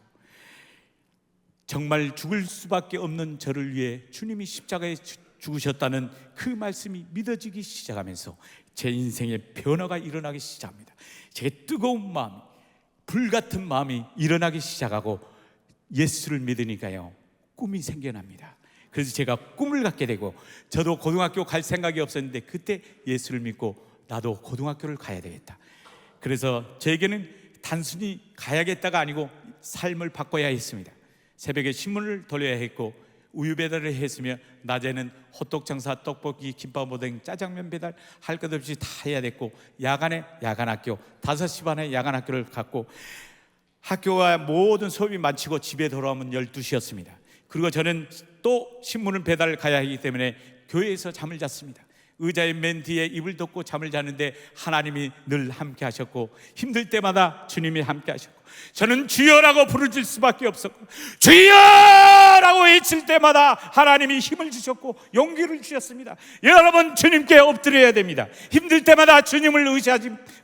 정말 죽을 수밖에 없는 저를 위해 주님이 십자가에 죽으셨다는 그 말씀이 믿어지기 시작하면서 제 인생에 변화가 일어나기 시작합니다. 제 뜨거운 마음, 불같은 마음이 일어나기 시작하고 예수를 믿으니까요, 꿈이 생겨납니다. 그래서 제가 꿈을 갖게 되고, 저도 고등학교 갈 생각이 없었는데 그때 예수를 믿고 나도 고등학교를 가야 되겠다. 그래서 저에게는 단순히 가야겠다가 아니고 삶을 바꿔야 했습니다. 새벽에 신문을 돌려야 했고, 우유 배달을 했으며 낮에는 호떡 장사, 떡볶이, 김밥, 오뎅, 짜장면 배달 할 것 없이 다 해야 됐고, 야간에 야간학교, 5시 반에 야간학교를 갔고, 학교와 모든 수업이 마치고 집에 돌아오면 12시였습니다. 그리고 저는 또 신문을 배달을 가야 하기 때문에 교회에서 잠을 잤습니다. 의자의 맨 뒤에 이불 덮고 잠을 자는데 하나님이 늘 함께 하셨고, 힘들 때마다 주님이 함께 하셨고, 저는 주여라고 부르질 수밖에 없었고, 주여라고 외칠 때마다 하나님이 힘을 주셨고 용기를 주셨습니다. 여러분, 주님께 엎드려야 됩니다. 힘들 때마다 주님을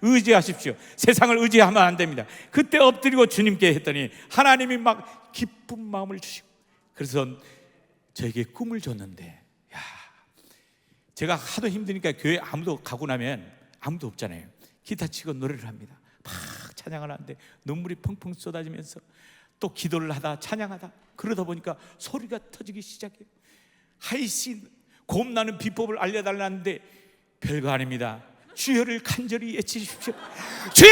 의지하십시오. 세상을 의지하면 안 됩니다. 그때 엎드리고 주님께 했더니 하나님이 막 기쁜 마음을 주시고, 그래서 저에게 꿈을 줬는데, 제가 하도 힘드니까 교회 아무도 가고 나면 아무도 없잖아요. 기타 치고 노래를 합니다. 막 찬양을 하는데 눈물이 펑펑 쏟아지면서 또 기도를 하다 찬양하다 그러다 보니까 소리가 터지기 시작해요. 하이씨, 곰나는 비법을 알려달라는데 별거 아닙니다. 주여를 간절히 외치십시오. 주여!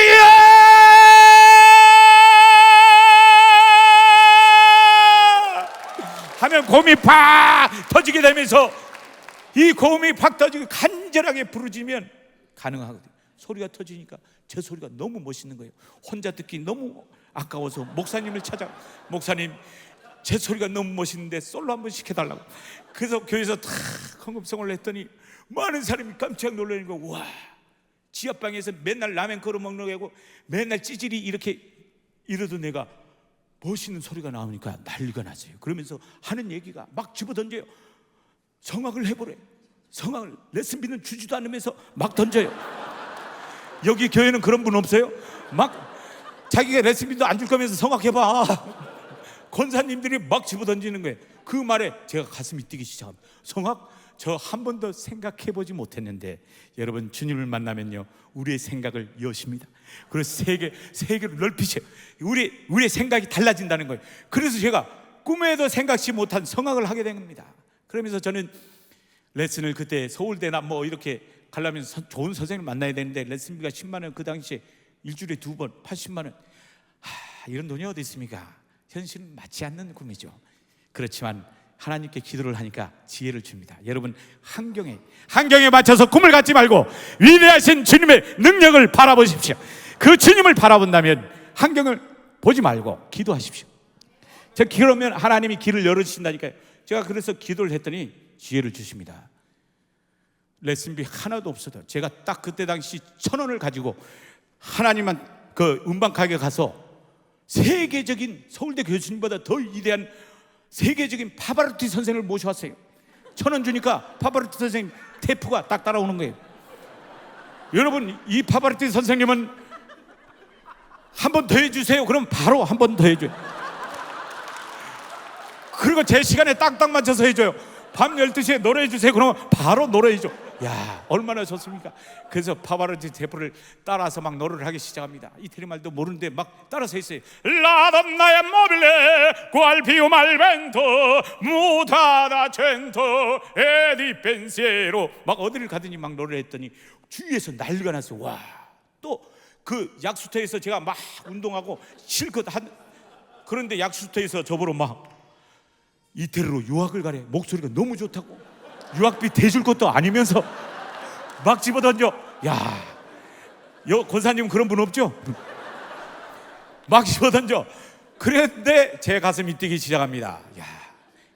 하면 곰이 팍 터지게 되면서, 이 고음이 팍 터지고 간절하게 부르짖으면 가능하거든요. 소리가 터지니까 제 소리가 너무 멋있는 거예요. 혼자 듣기 너무 아까워서 목사님을 찾아, 목사님 제 소리가 너무 멋있는데 솔로 한번 시켜달라고. 그래서 교회에서 다 헌금성을 했더니 많은 사람이 깜짝 놀라는 거. 와, 지하방에서 맨날 라면 걸어 먹는 거고 맨날 찌질이 이렇게 이러도 내가 멋있는 소리가 나오니까 난리가 났어요. 그러면서 하는 얘기가 막 집어던져요. 성악을 해보래. 성악을 레슨비는 주지도 않으면서 막 던져요. 여기 교회는 그런 분 없어요? 막 자기가 레슨비도 안 줄 거면서 성악해봐. 권사님들이 막 집어던지는 거예요. 그 말에 제가 가슴이 뛰기 시작합니다. 성악? 저 한 번도 생각해보지 못했는데, 여러분, 주님을 만나면요, 우리의 생각을 여십니다. 그래서 세계를 넓히셔요. 우리의 생각이 달라진다는 거예요. 그래서 제가 꿈에도 생각지 못한 성악을 하게 된 겁니다. 그러면서 저는 레슨을 그때 서울대나 뭐 이렇게 가려면 좋은 선생님을 만나야 되는데 레슨비가 10만 원, 그 당시에 일주일에 2번 80만 원. 이런 돈이 어디 있습니까? 현실은 맞지 않는 꿈이죠. 그렇지만 하나님께 기도를 하니까 지혜를 줍니다. 여러분, 환경에 맞춰서 꿈을 갖지 말고 위대하신 주님의 능력을 바라보십시오. 그 주님을 바라본다면 환경을 보지 말고 기도하십시오. 그러면 하나님이 길을 열어주신다니까요. 제가 그래서 기도를 했더니 지혜를 주십니다. 레슨비 하나도 없어도 제가 딱 그때 당시 1,000원을 가지고 하나님만 그 음반 가게 가서 세계적인 서울대 교수님보다 더 위대한 세계적인 파바로티 선생을 모셔왔어요. 1,000원 주니까 파바로티 선생님 테이프가 딱 따라오는 거예요. 여러분, 이 파바로티 선생님은 한 번 더 해주세요. 그럼 바로 한 번 더 해줘요. 그리고 제 시간에 딱딱 맞춰서 해줘요. 밤 12시에 노래해 주세요. 그러면 바로 노래해 줘. 야, 얼마나 좋습니까? 그래서 파바로티 제프를 따라서 막 노래를 하기 시작합니다. 이태리 말도 모르는데 막 따라서 했어요. 라돈나의 모빌레 구알피우 말벤토 무타다 첸토 에디 펜시에로 막 어디를 가더니 막 노래를 했더니 주위에서 난리가 났어요. 와, 또 그 약수터에서 제가 막 운동하고 실컷 한, 그런데 약수터에서 저보러 막 이태리로 유학을 가래. 목소리가 너무 좋다고. 유학비 대줄 것도 아니면서 막 집어던져. 야, 권사님 그런 분 없죠? 막 집어던져. 그런데 제 가슴이 뛰기 시작합니다. 야,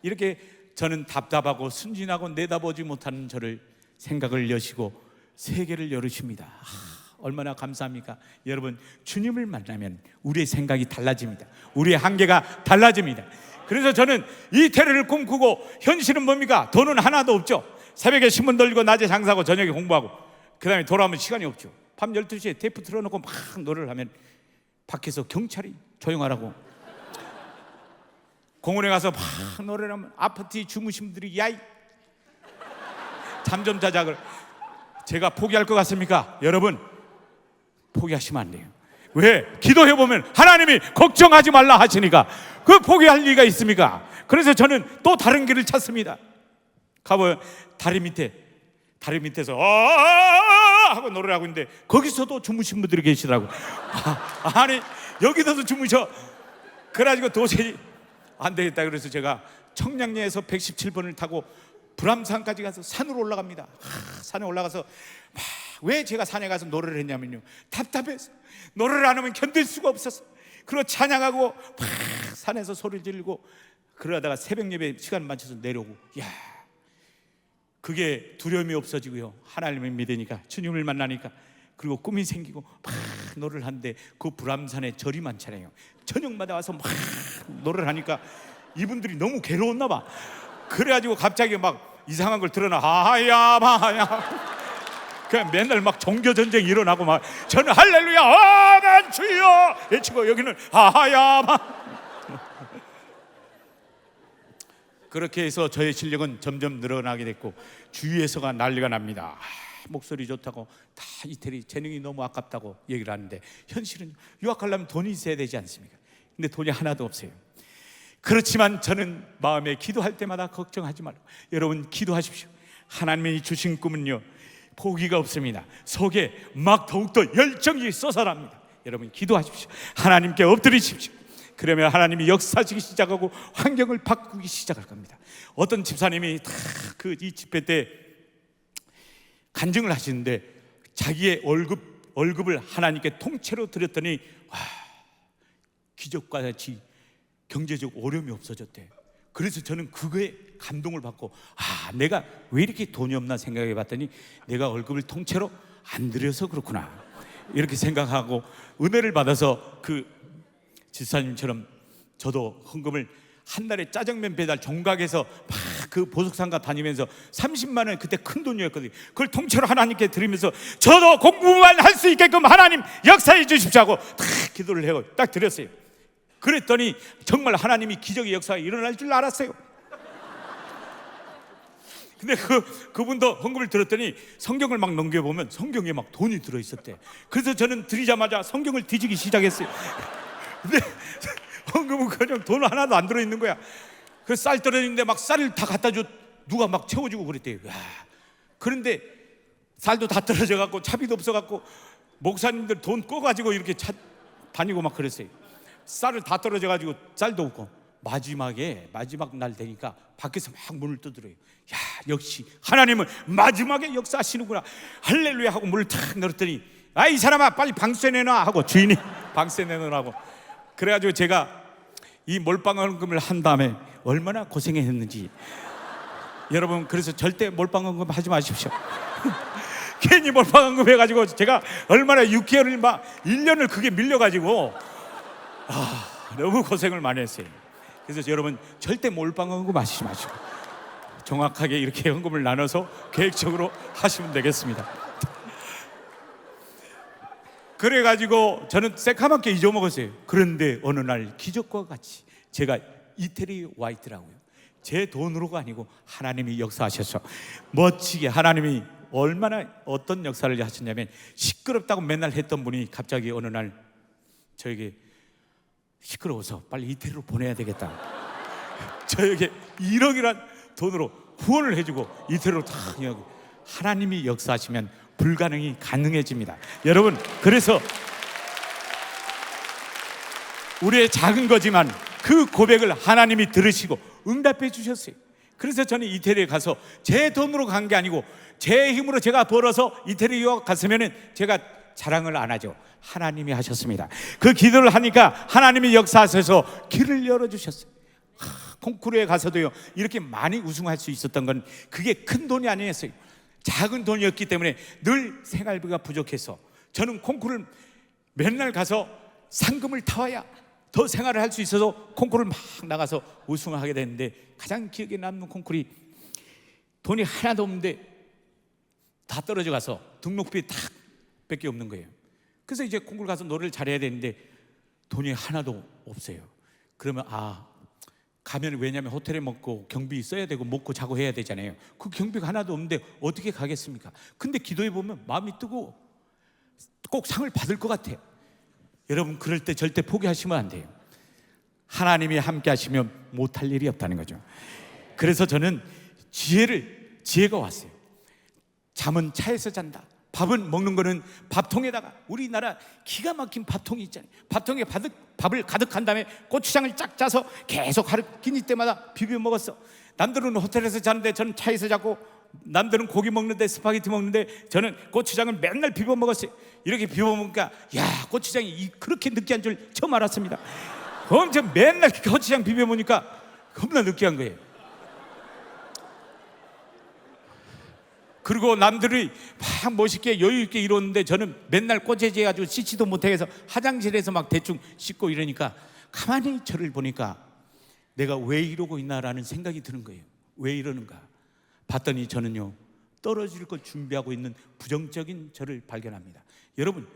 이렇게 저는 답답하고 순진하고 내다보지 못하는 저를 생각을 여시고 세계를 열으십니다. 얼마나 감사합니까? 여러분, 주님을 만나면 우리의 생각이 달라집니다. 우리의 한계가 달라집니다. 그래서 저는 이태리를 꿈꾸고, 현실은 뭡니까? 돈은 하나도 없죠. 새벽에 신문 돌리고 낮에 장사하고 저녁에 공부하고 그 다음에 돌아오면 시간이 없죠. 밤 12시에 테이프 틀어놓고 막 노래를 하면 밖에서 경찰이 조용하라고, 공원에 가서 막 노래를 하면 아파트에 주무신 분들이 야이 잠 좀 자자. 제가 포기할 것 같습니까? 여러분, 포기하시면 안 돼요. 왜? 기도해보면 하나님이 걱정하지 말라 하시니까 그 포기할 리가 있습니까? 그래서 저는 또 다른 길을 찾습니다. 가보면 다리 밑에서 하고 노래를 하고 있는데 거기서도 주무신 분들이 계시더라고. 아니, 여기서도 주무셔. 그래가지고 도저히 안 되겠다. 그래서 제가 청량리에서 117번을 타고 불암산까지 가서 산으로 올라갑니다. 산에 올라가서 왜 제가 산에 가서 노래를 했냐면요, 답답해서 노래를 안 하면 견딜 수가 없었어. 그리고 찬양하고 막 산에서 소리를 지르고 그러다가 새벽 예배 시간 맞춰서 내려오고, 야, 그게 두려움이 없어지고요, 하나님을 믿으니까, 주님을 만나니까, 그리고 꿈이 생기고 막 노래를 하는데 그 불암산에 절이 많잖아요. 저녁마다 와서 막 노래를 하니까 이분들이 너무 괴로웠나 봐. 그래가지고 갑자기 막 이상한 걸 드러나. 하야 마야. 그냥 맨날 막 종교 전쟁이 일어나고 막 저는 할렐루야 아멘 주여 외치고 여기는 하야 마. 그렇게 해서 저의 실력은 점점 늘어나게 됐고 주위에서가 난리가 납니다. 목소리 좋다고 다 이태리 재능이 너무 아깝다고 얘기를 하는데, 현실은 유학하려면 돈이 있어야 되지 않습니까? 근데 돈이 하나도 없어요. 그렇지만 저는 마음에 기도할 때마다 걱정하지 말고, 여러분 기도하십시오. 하나님이 주신 꿈은요, 포기가 없습니다. 속에 막 더욱더 열정이 솟아납니다. 여러분 기도하십시오. 하나님께 엎드리십시오. 그러면 하나님이 역사하시기 시작하고 환경을 바꾸기 시작할 겁니다. 어떤 집사님이 이 집회 때 간증을 하시는데 자기의 월급을 하나님께 통째로 드렸더니 와, 기적과 같이 경제적 어려움이 없어졌대. 그래서 저는 그거에 감동을 받고, 내가 왜 이렇게 돈이 없나 생각해 봤더니 내가 월급을 통째로 안 드려서 그렇구나, 이렇게 생각하고 은혜를 받아서 그 집사님처럼 저도 헌금을 한 달에 짜장면 배달 종각에서 막 그 보석상가 다니면서 30만 원, 그때 큰 돈이었거든요. 그걸 통째로 하나님께 드리면서 저도 공부만 할 수 있게끔 하나님 역사해 주십시오 하고 딱 기도를 해요. 딱 드렸어요. 그랬더니 정말 하나님이 기적의 역사가 일어날 줄 알았어요. 근데 그분도 헌금을 들었더니 성경을 막 넘겨보면 성경에 막 돈이 들어있었대. 그래서 저는 드리자마자 성경을 뒤지기 시작했어요. 근데 헌금은 그냥 돈 하나도 안 들어있는 거야. 그 쌀 떨어지는데 막 쌀을 다 갖다 줘. 누가 막 채워주고 그랬대요. 야, 그런데 쌀도 다 떨어져 갖고 차비도 없어 갖고 목사님들 돈 꺼가지고 이렇게 다니고 막 그랬어요. 쌀을 다 떨어져 가지고 쌀도 없고, 마지막 날 되니까 밖에서 막 문을 두드려요. 야, 역시 하나님은 마지막에 역사하시는구나, 할렐루야 하고 문을 탁 열었더니 이 사람아 빨리 방세 내놔 하고 주인이 방세 내놓으라고. 그래가지고 제가 이 몰빵헌금을 한 다음에 얼마나 고생했는지. 여러분, 그래서 절대 몰빵헌금 하지 마십시오. 괜히 몰빵헌금 해가지고 제가 얼마나 6개월을 막 1년을 그게 밀려가지고 너무 고생을 많이 했어요. 그래서 여러분 절대 몰빵헌금 하시지 마시고 정확하게 이렇게 헌금을 나눠서 계획적으로 하시면 되겠습니다. 그래가지고 저는 새카맣게 잊어먹었어요. 그런데 어느 날 기적과 같이 제가 이태리에 와 있더라고요. 제 돈으로가 아니고 하나님이 역사하셔서 멋지게 하나님이 얼마나 어떤 역사를 하셨냐면 시끄럽다고 맨날 했던 분이 갑자기 어느 날 저에게 시끄러워서 빨리 이태리로 보내야 되겠다. 저에게 1억이란 돈으로 후원을 해주고 이태리로 다 하나님이 역사하시면 불가능이 가능해집니다. 여러분, 그래서 우리의 작은 거지만 그 고백을 하나님이 들으시고 응답해 주셨어요. 그래서 저는 이태리에 가서 제 돈으로 간 게 아니고 제 힘으로 제가 벌어서 이태리 유학 갔으면 제가 자랑을 안 하죠. 하나님이 하셨습니다. 그 기도를 하니까 하나님이 역사하셔서 길을 열어주셨어요. 콩쿠르에 가서도요, 이렇게 많이 우승할 수 있었던 건 그게 큰 돈이 아니었어요. 작은 돈이었기 때문에 늘 생활비가 부족해서 저는 콩쿠르를 맨날 가서 상금을 타와야 더 생활을 할 수 있어서 콩쿠르를 막 나가서 우승을 하게 됐는데, 가장 기억에 남는 콩쿠르이 돈이 하나도 없는데 다 떨어져 가서 등록비 딱 밖에 없는 거예요. 그래서 이제 콩쿠르 가서 노래를 잘해야 되는데 돈이 하나도 없어요. 그러면 가면, 왜냐면 호텔에 먹고 경비 써야 되고 먹고 자고 해야 되잖아요. 그 경비가 하나도 없는데 어떻게 가겠습니까? 근데 기도해 보면 마음이 뜨고 꼭 상을 받을 것 같아요. 여러분, 그럴 때 절대 포기하시면 안 돼요. 하나님이 함께 하시면 못할 일이 없다는 거죠. 그래서 저는 지혜가 왔어요. 잠은 차에서 잔다. 밥은 먹는 거는 밥통에다가, 우리나라 기가 막힌 밥통이 있잖아요. 밥통에 밥을 가득한 다음에 고추장을 쫙 짜서 계속 하루 끼니 때마다 비벼 먹었어. 남들은 호텔에서 자는데 저는 차에서 자고, 남들은 고기 먹는데 스파게티 먹는데 저는 고추장을 맨날 비벼 먹었어요. 이렇게 비벼 먹으니까 고추장이 그렇게 느끼한 줄 처음 알았습니다. 엄청 맨날 고추장 비벼 먹으니까 겁나 느끼한 거예요. 그리고 남들이 막 멋있게 여유있게 이러는데 저는 맨날 꼬재지해가지고 씻지도 못해서 화장실에서 막 대충 씻고 이러니까 가만히 저를 보니까 내가 왜 이러고 있나라는 생각이 드는 거예요. 왜 이러는가 봤더니 저는요, 떨어질 걸 준비하고 있는 부정적인 저를 발견합니다. 여러분,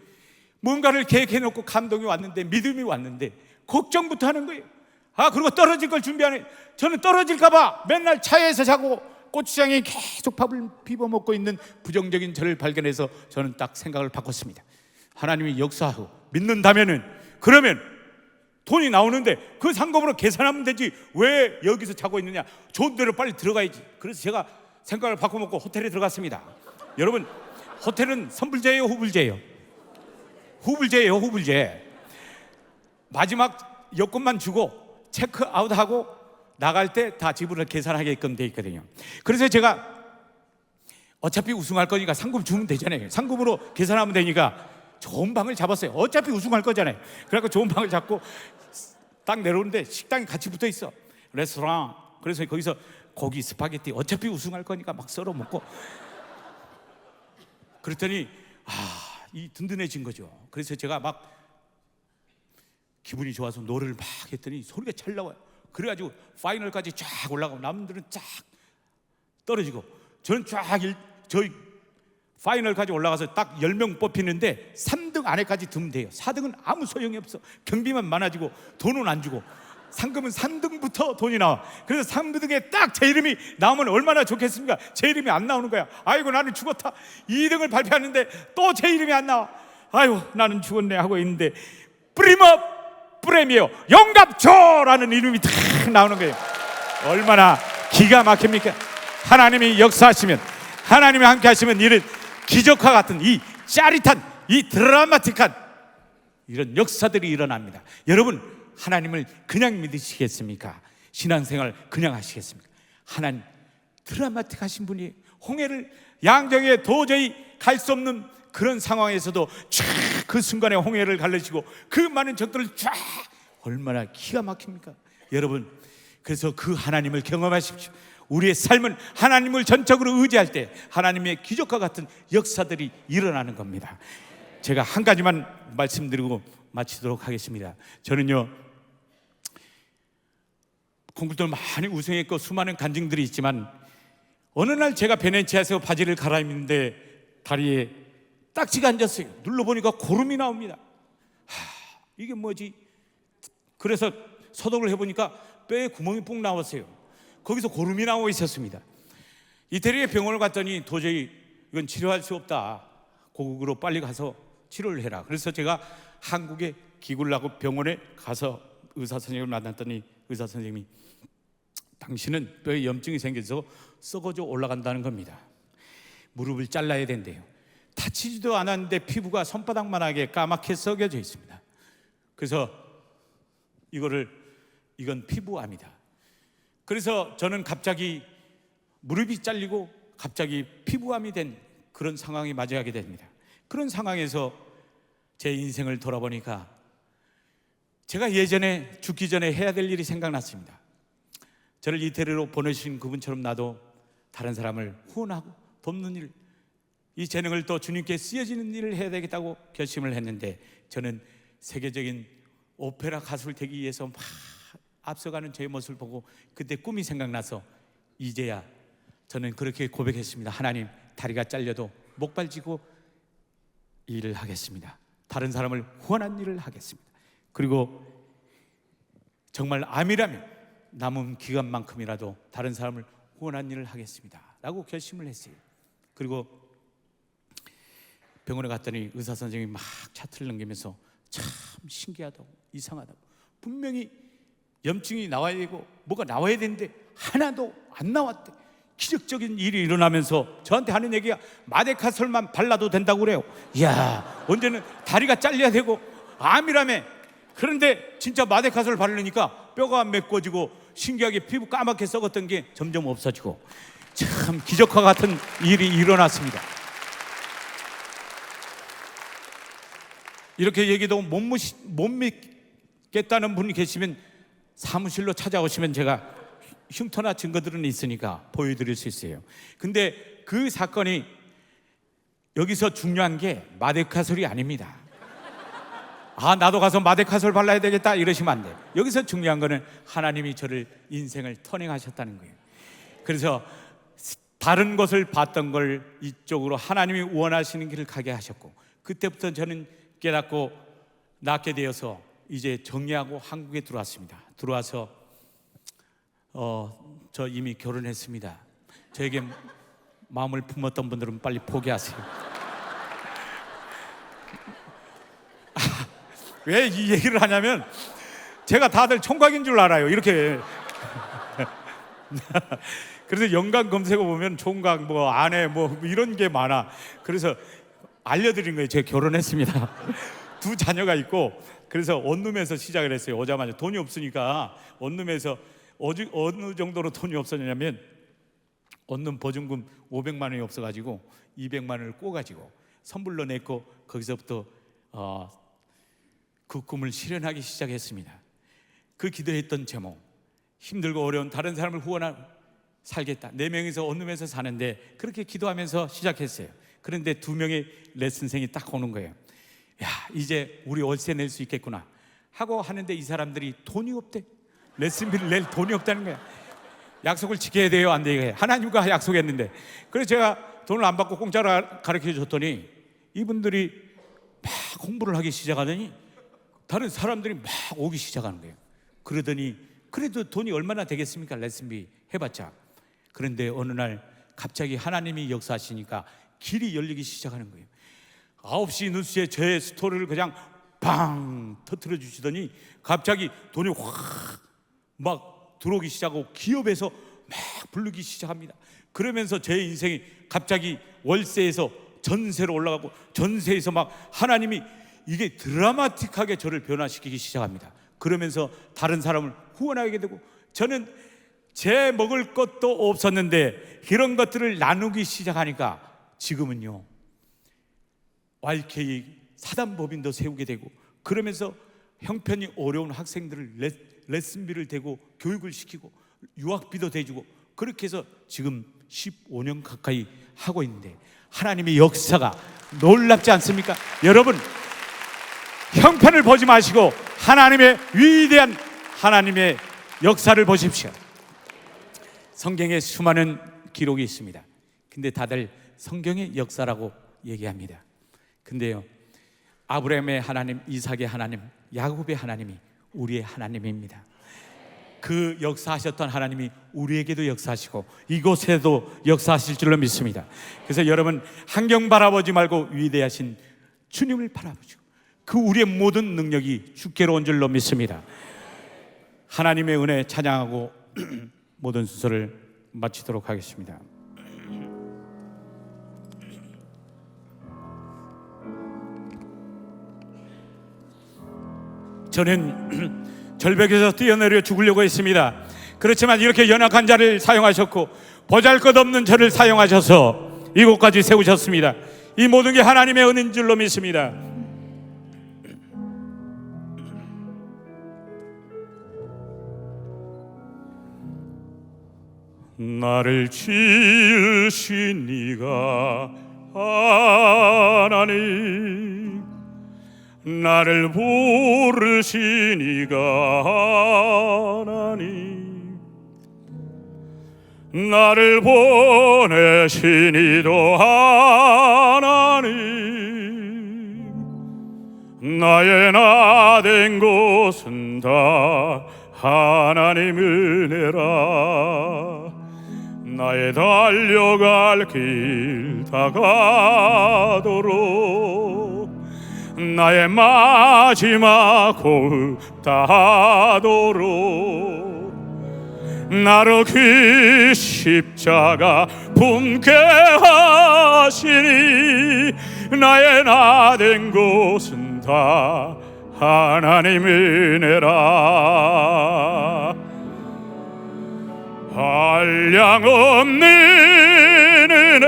뭔가를 계획해놓고 감동이 왔는데, 믿음이 왔는데 걱정부터 하는 거예요. 그리고 떨어질 걸 준비하네. 저는 떨어질까봐 맨날 차에서 자고 고추장에 계속 밥을 비벼 먹고 있는 부정적인 저를 발견해서 저는 딱 생각을 바꿨습니다. 하나님이 역사하고 믿는다면은, 그러면 돈이 나오는데 그 상금으로 계산하면 되지 왜 여기서 자고 있느냐, 좋은 데로 빨리 들어가야지. 그래서 제가 생각을 바꿔먹고 호텔에 들어갔습니다. 여러분, 호텔은 선불제예요, 후불제예요? 후불제예요, 후불제. 마지막 여권만 주고 체크아웃하고 나갈 때 다 지불을 계산하게끔 돼 있거든요. 그래서 제가 어차피 우승할 거니까 상금 주면 되잖아요. 상금으로 계산하면 되니까 좋은 방을 잡았어요. 어차피 우승할 거잖아요. 그래서 좋은 방을 잡고 딱 내려오는데 식당이 같이 붙어 있어, 레스토랑. 그래서 거기서 고기, 스파게티 어차피 우승할 거니까 막 썰어 먹고, 그랬더니 이 든든해진 거죠. 그래서 제가 막 기분이 좋아서 노래를 막 했더니 소리가 잘 나와요. 그래가지고 파이널까지 쫙 올라가고 남들은 쫙 떨어지고 저는 저희 파이널까지 올라가서 딱 10명 뽑히는데 3등 안에까지 들면 돼요. 4등은 아무 소용이 없어. 경비만 많아지고 돈은 안 주고, 상금은 3등부터 돈이 나와. 그래서 3등에 딱 제 이름이 나오면 얼마나 좋겠습니까? 제 이름이 안 나오는 거야. 아이고 나는 죽었다. 2등을 발표하는데 또 제 이름이 안 나와. 아이고 나는 죽었네 하고 있는데 프리머 프레미어 영갑조라는 이름이 딱 나오는 거예요. 얼마나 기가 막힙니까? 하나님이 역사하시면, 하나님이 함께 하시면 이런 기적과 같은 이 짜릿한, 이 드라마틱한 이런 역사들이 일어납니다. 여러분, 하나님을 그냥 믿으시겠습니까? 신앙생활 그냥 하시겠습니까? 하나님 드라마틱하신 분이에요. 홍해를, 양정에 도저히 갈 수 없는 그런 상황에서도 쫙 그 순간에 홍해를 갈르시고 그 많은 적들을 쫙, 얼마나 기가 막힙니까? 여러분, 그래서 그 하나님을 경험하십시오. 우리의 삶은 하나님을 전적으로 의지할 때 하나님의 기적과 같은 역사들이 일어나는 겁니다. 제가 한 가지만 말씀드리고 마치도록 하겠습니다. 저는요, 콩쿠르도 많이 우승했고 수많은 간증들이 있지만, 어느 날 제가 베네치아에서 바지를 갈아입는데 다리에 딱지가 앉았어요. 눌러보니까 고름이 나옵니다. 이게 뭐지? 그래서 소독을 해보니까 뼈에 구멍이 뽕 나왔어요. 거기서 고름이 나오고 있었습니다. 이태리의 병원을 갔더니 도저히 이건 치료할 수 없다. 고국으로 빨리 가서 치료를 해라. 그래서 제가 한국에 기구를 하고 병원에 가서 의사 선생님을 만났더니 의사 선생님이 당신은 뼈에 염증이 생겨서 썩어져 올라간다는 겁니다. 무릎을 잘라야 된대요. 다치지도 않았는데 피부가 손바닥만하게 까맣게 썩여져 있습니다. 그래서 이건 피부암이다. 그래서 저는 갑자기 무릎이 잘리고 갑자기 피부암이 된 그런 상황이 맞이하게 됩니다. 그런 상황에서 제 인생을 돌아보니까 제가 예전에 죽기 전에 해야 될 일이 생각났습니다. 저를 이태리로 보내주신 그분처럼 나도 다른 사람을 후원하고 돕는 일, 이 재능을 또 주님께 쓰여지는 일을 해야 되겠다고 결심을 했는데, 저는 세계적인 오페라 가수를 되기 위해서 막 앞서가는 제 모습을 보고 그때 꿈이 생각나서 이제야 저는 그렇게 고백했습니다. 하나님, 다리가 잘려도 목발 쥐고 일을 하겠습니다. 다른 사람을 후원한 일을 하겠습니다. 그리고 정말 암이라면 남은 기간만큼이라도 다른 사람을 후원한 일을 하겠습니다 라고 결심을 했어요. 그리고 병원에 갔더니 의사 선생님이 막 차트를 넘기면서 참 신기하다고, 이상하다고, 분명히 염증이 나와야 되고 뭐가 나와야 되는데 하나도 안 나왔대. 기적적인 일이 일어나면서 저한테 하는 얘기가 마데카솔만 발라도 된다고 그래요. 이야, 언제는 다리가 잘려야 되고 암이라며. 그런데 진짜 마데카솔 바르니까 뼈가 메꿔지고 신기하게 피부 까맣게 썩었던 게 점점 없어지고, 참 기적과 같은 일이 일어났습니다. 이렇게 얘기도 못 믿겠다는 분이 계시면 사무실로 찾아오시면 제가 흉터나 증거들은 있으니까 보여드릴 수 있어요. 근데 그 사건이 여기서 중요한 게 마데카솔이 아닙니다. 아, 나도 가서 마데카솔 발라야 되겠다 이러시면 안 돼요. 여기서 중요한 거는 하나님이 저를 인생을 터닝하셨다는 거예요. 그래서 다른 것을 봤던 걸 이쪽으로 하나님이 원하시는 길을 가게 하셨고, 그때부터 저는 깨닫고 낫게 되어서 이제 정리하고 한국에 들어왔습니다. 들어와서 저 이미 결혼했습니다. 저에게 마음을 품었던 분들은 빨리 포기하세요. 왜 이 얘기를 하냐면 제가 다들 총각인 줄 알아요. 이렇게. 그래서 연관 검색어 보면 총각, 뭐 아내, 뭐 이런 게 많아. 그래서 알려드린 거예요. 제가 결혼했습니다. 2 자녀가 있고, 그래서 원룸에서 시작을 했어요. 오자마자 돈이 없으니까 원룸에서 어느 정도로 돈이 없었냐면 원룸 보증금 500만 원이 없어가지고 200만 원을 꿔가지고 선불로 냈고, 거기서부터 그 꿈을 실현하기 시작했습니다. 그 기도했던 제목, 힘들고 어려운 다른 사람을 후원하고 살겠다. 4명이서 원룸에서 사는데 그렇게 기도하면서 시작했어요. 그런데 2명의 레슨생이 딱 오는 거예요. 야, 이제 우리 월세 낼 수 있겠구나 하고 하는데 이 사람들이 돈이 없대. 레슨비를 낼 돈이 없다는 거야. 약속을 지켜야 돼요, 안 돼요? 하나님과 약속했는데. 그래서 제가 돈을 안 받고 공짜로 가르쳐 줬더니 이분들이 막 공부를 하기 시작하더니 다른 사람들이 막 오기 시작하는 거예요. 그러더니 그래도 돈이 얼마나 되겠습니까? 레슨비 해봤자. 그런데 어느 날 갑자기 하나님이 역사하시니까 길이 열리기 시작하는 거예요. 9시 뉴스에 제 스토리를 그냥 방 터뜨려 주시더니 갑자기 돈이 확 막 들어오기 시작하고 기업에서 막 부르기 시작합니다. 그러면서 제 인생이 갑자기 월세에서 전세로 올라가고, 전세에서 막 하나님이 이게 드라마틱하게 저를 변화시키기 시작합니다. 그러면서 다른 사람을 후원하게 되고, 저는 제 먹을 것도 없었는데 이런 것들을 나누기 시작하니까 지금은요 YK 사단법인도 세우게 되고, 그러면서 형편이 어려운 학생들을 레슨비를 대고 교육을 시키고 유학비도 대주고, 그렇게 해서 지금 15년 가까이 하고 있는데 하나님의 역사가 놀랍지 않습니까? 여러분, 형편을 보지 마시고 하나님의 위대한 하나님의 역사를 보십시오. 성경에 수많은 기록이 있습니다. 근데 다들 성경의 역사라고 얘기합니다. 근데요, 아브라함의 하나님, 이삭의 하나님, 야곱의 하나님이 우리의 하나님입니다. 그 역사하셨던 하나님이 우리에게도 역사하시고 이곳에도 역사하실 줄로 믿습니다. 그래서 여러분 환경 바라보지 말고 위대하신 주님을 바라보시고 그 우리의 모든 능력이 주께로 온 줄로 믿습니다. 하나님의 은혜 찬양하고 모든 순서를 마치도록 하겠습니다. 저는 절벽에서 뛰어내려 죽으려고 했습니다. 그렇지만 이렇게 연약한 자를 사용하셨고 보잘것없는 저를 사용하셔서 이곳까지 세우셨습니다. 이 모든 게 하나님의 은혜인 줄로 믿습니다. 나를 지으신 네가 하나님, 나를 부르신 이가 하나님, 나를 보내신 이도 하나님, 나의 나 된 곳은 다 하나님 은혜라. 나의 달려갈 길 다가도록 나의 마지막 호흡 다하도록 나로 그 십자가 품게 하시니 나의 나 된 곳은 다 하나님 은혜라. 한량 없는 은혜,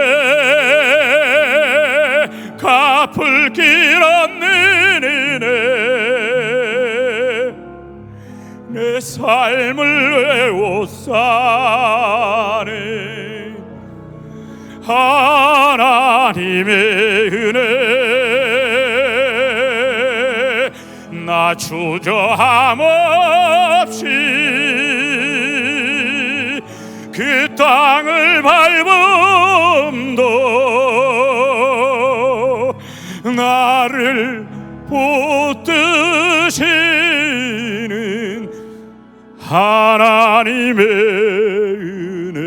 갚을 길 없는 은혜, 내 삶을 외워싸네 하나님의 은혜. 나 주저함 없이 그 땅을 밟음도 나를 붙드시는 하나님의 은혜.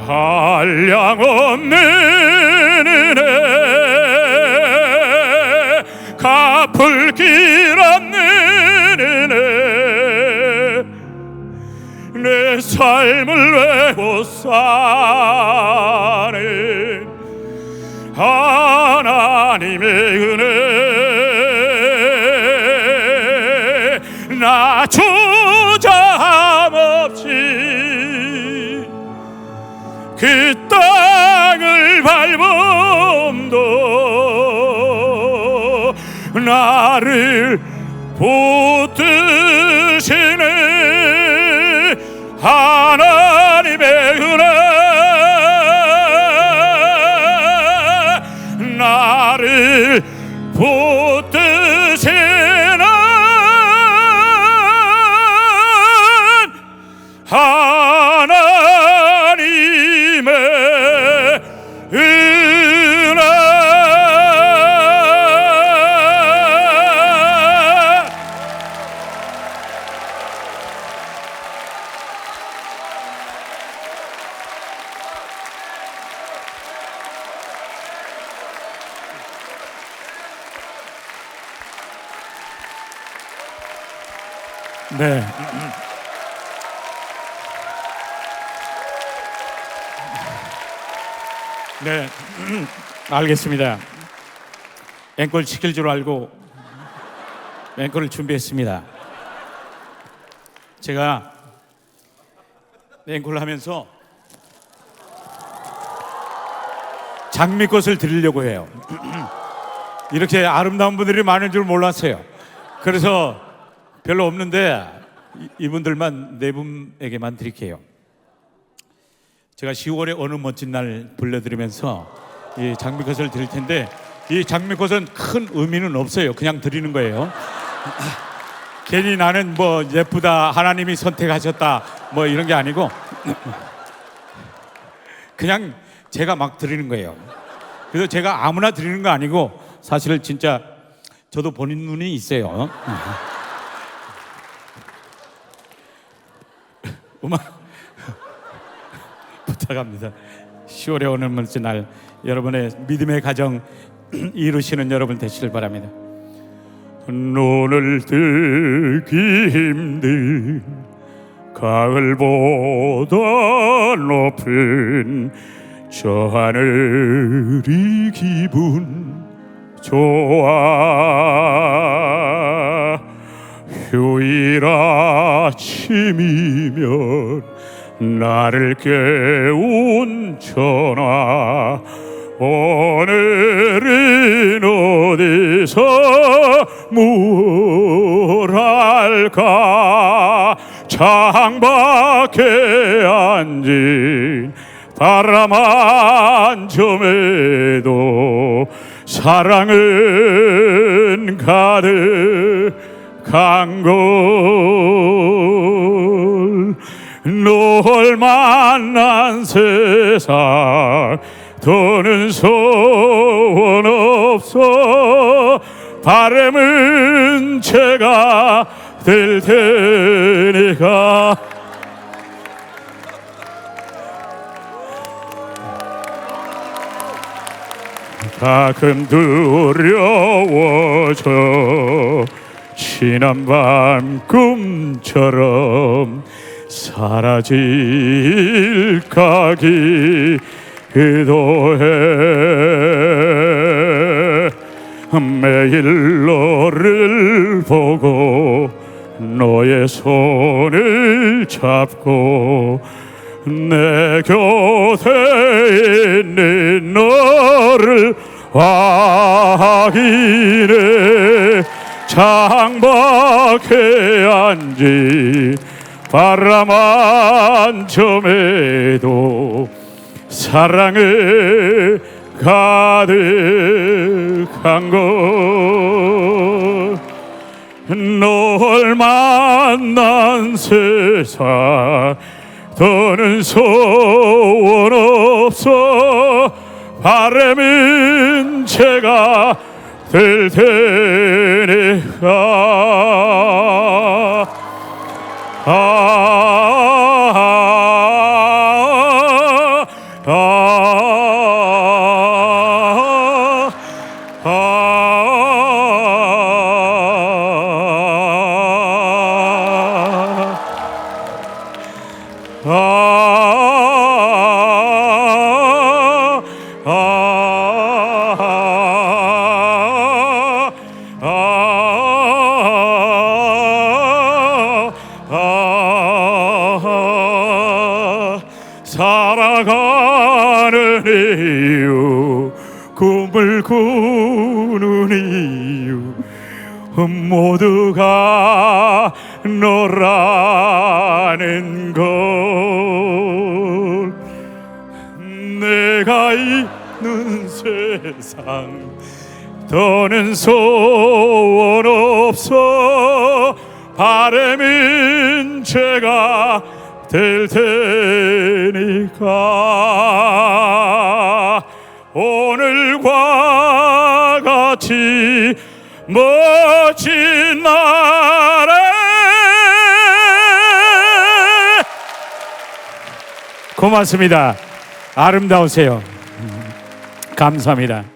한량 없는 은혜, 갚을 길 없는 은혜, 내 삶을 외워싸는 하나님의 은혜. 나 주저함 없이 그 땅을 밟음도 나를 붙드시는 하나님의 은혜. 나를 붙드시는 하나님의 은혜. 네. 네, 알겠습니다. 앵콜 시킬 줄 알고 앵콜을 준비했습니다. 제가 앵콜을 하면서 장미꽃을 드리려고 해요. 이렇게 아름다운 분들이 많은 줄 몰랐어요. 그래서 별로 없는데 이분들만 네 분에게만 드릴게요. 제가 10월에 어느 멋진 날 불러드리면서 이 장미꽃을 드릴 텐데 이 장미꽃은 큰 의미는 없어요. 그냥 드리는 거예요. 괜히 나는 뭐 예쁘다 하나님이 선택하셨다 뭐 이런 게 아니고 그냥 제가 막 드리는 거예요. 그래서 제가 아무나 드리는 거 아니고 사실 진짜 저도 본인 눈이 있어요. 음악 부탁합니다. 10월에 오는 먼지 날 여러분의 믿음의 가정 이루시는 여러분 되시길 바랍니다. 눈을 뜨기 힘든 가을보다 높은 저 하늘이 기분 좋아. 휴일 아침이면 나를 깨운 전화. 오늘은 어디서 뭘 할까. 창밖에 앉은 바람 한 점에도 사랑은 가득한 걸. 널 만난 세상 더는 소원 없어. 바람은 제가 될 테니까. 가끔 두려워져 지난 밤 꿈처럼 사라질까 기도해. 매일 너를 보고 너의 손을 잡고 내 곁에 있는 너를 확인해. 창밖에 앉은 바람 한 점에도 사랑을 가득한 것. 널 만난 세상 더는 소원 없어. 바람은 제가 될 테니까. 살아가는 이유, 꿈을 꾸는 이유, 모두가 너라는 걸. 내가 있는 세상 더는 소원 없어. 바람은 제가 될 테니까. 오늘과 같이 멋진 날에. 고맙습니다. 아름다우세요. 감사합니다.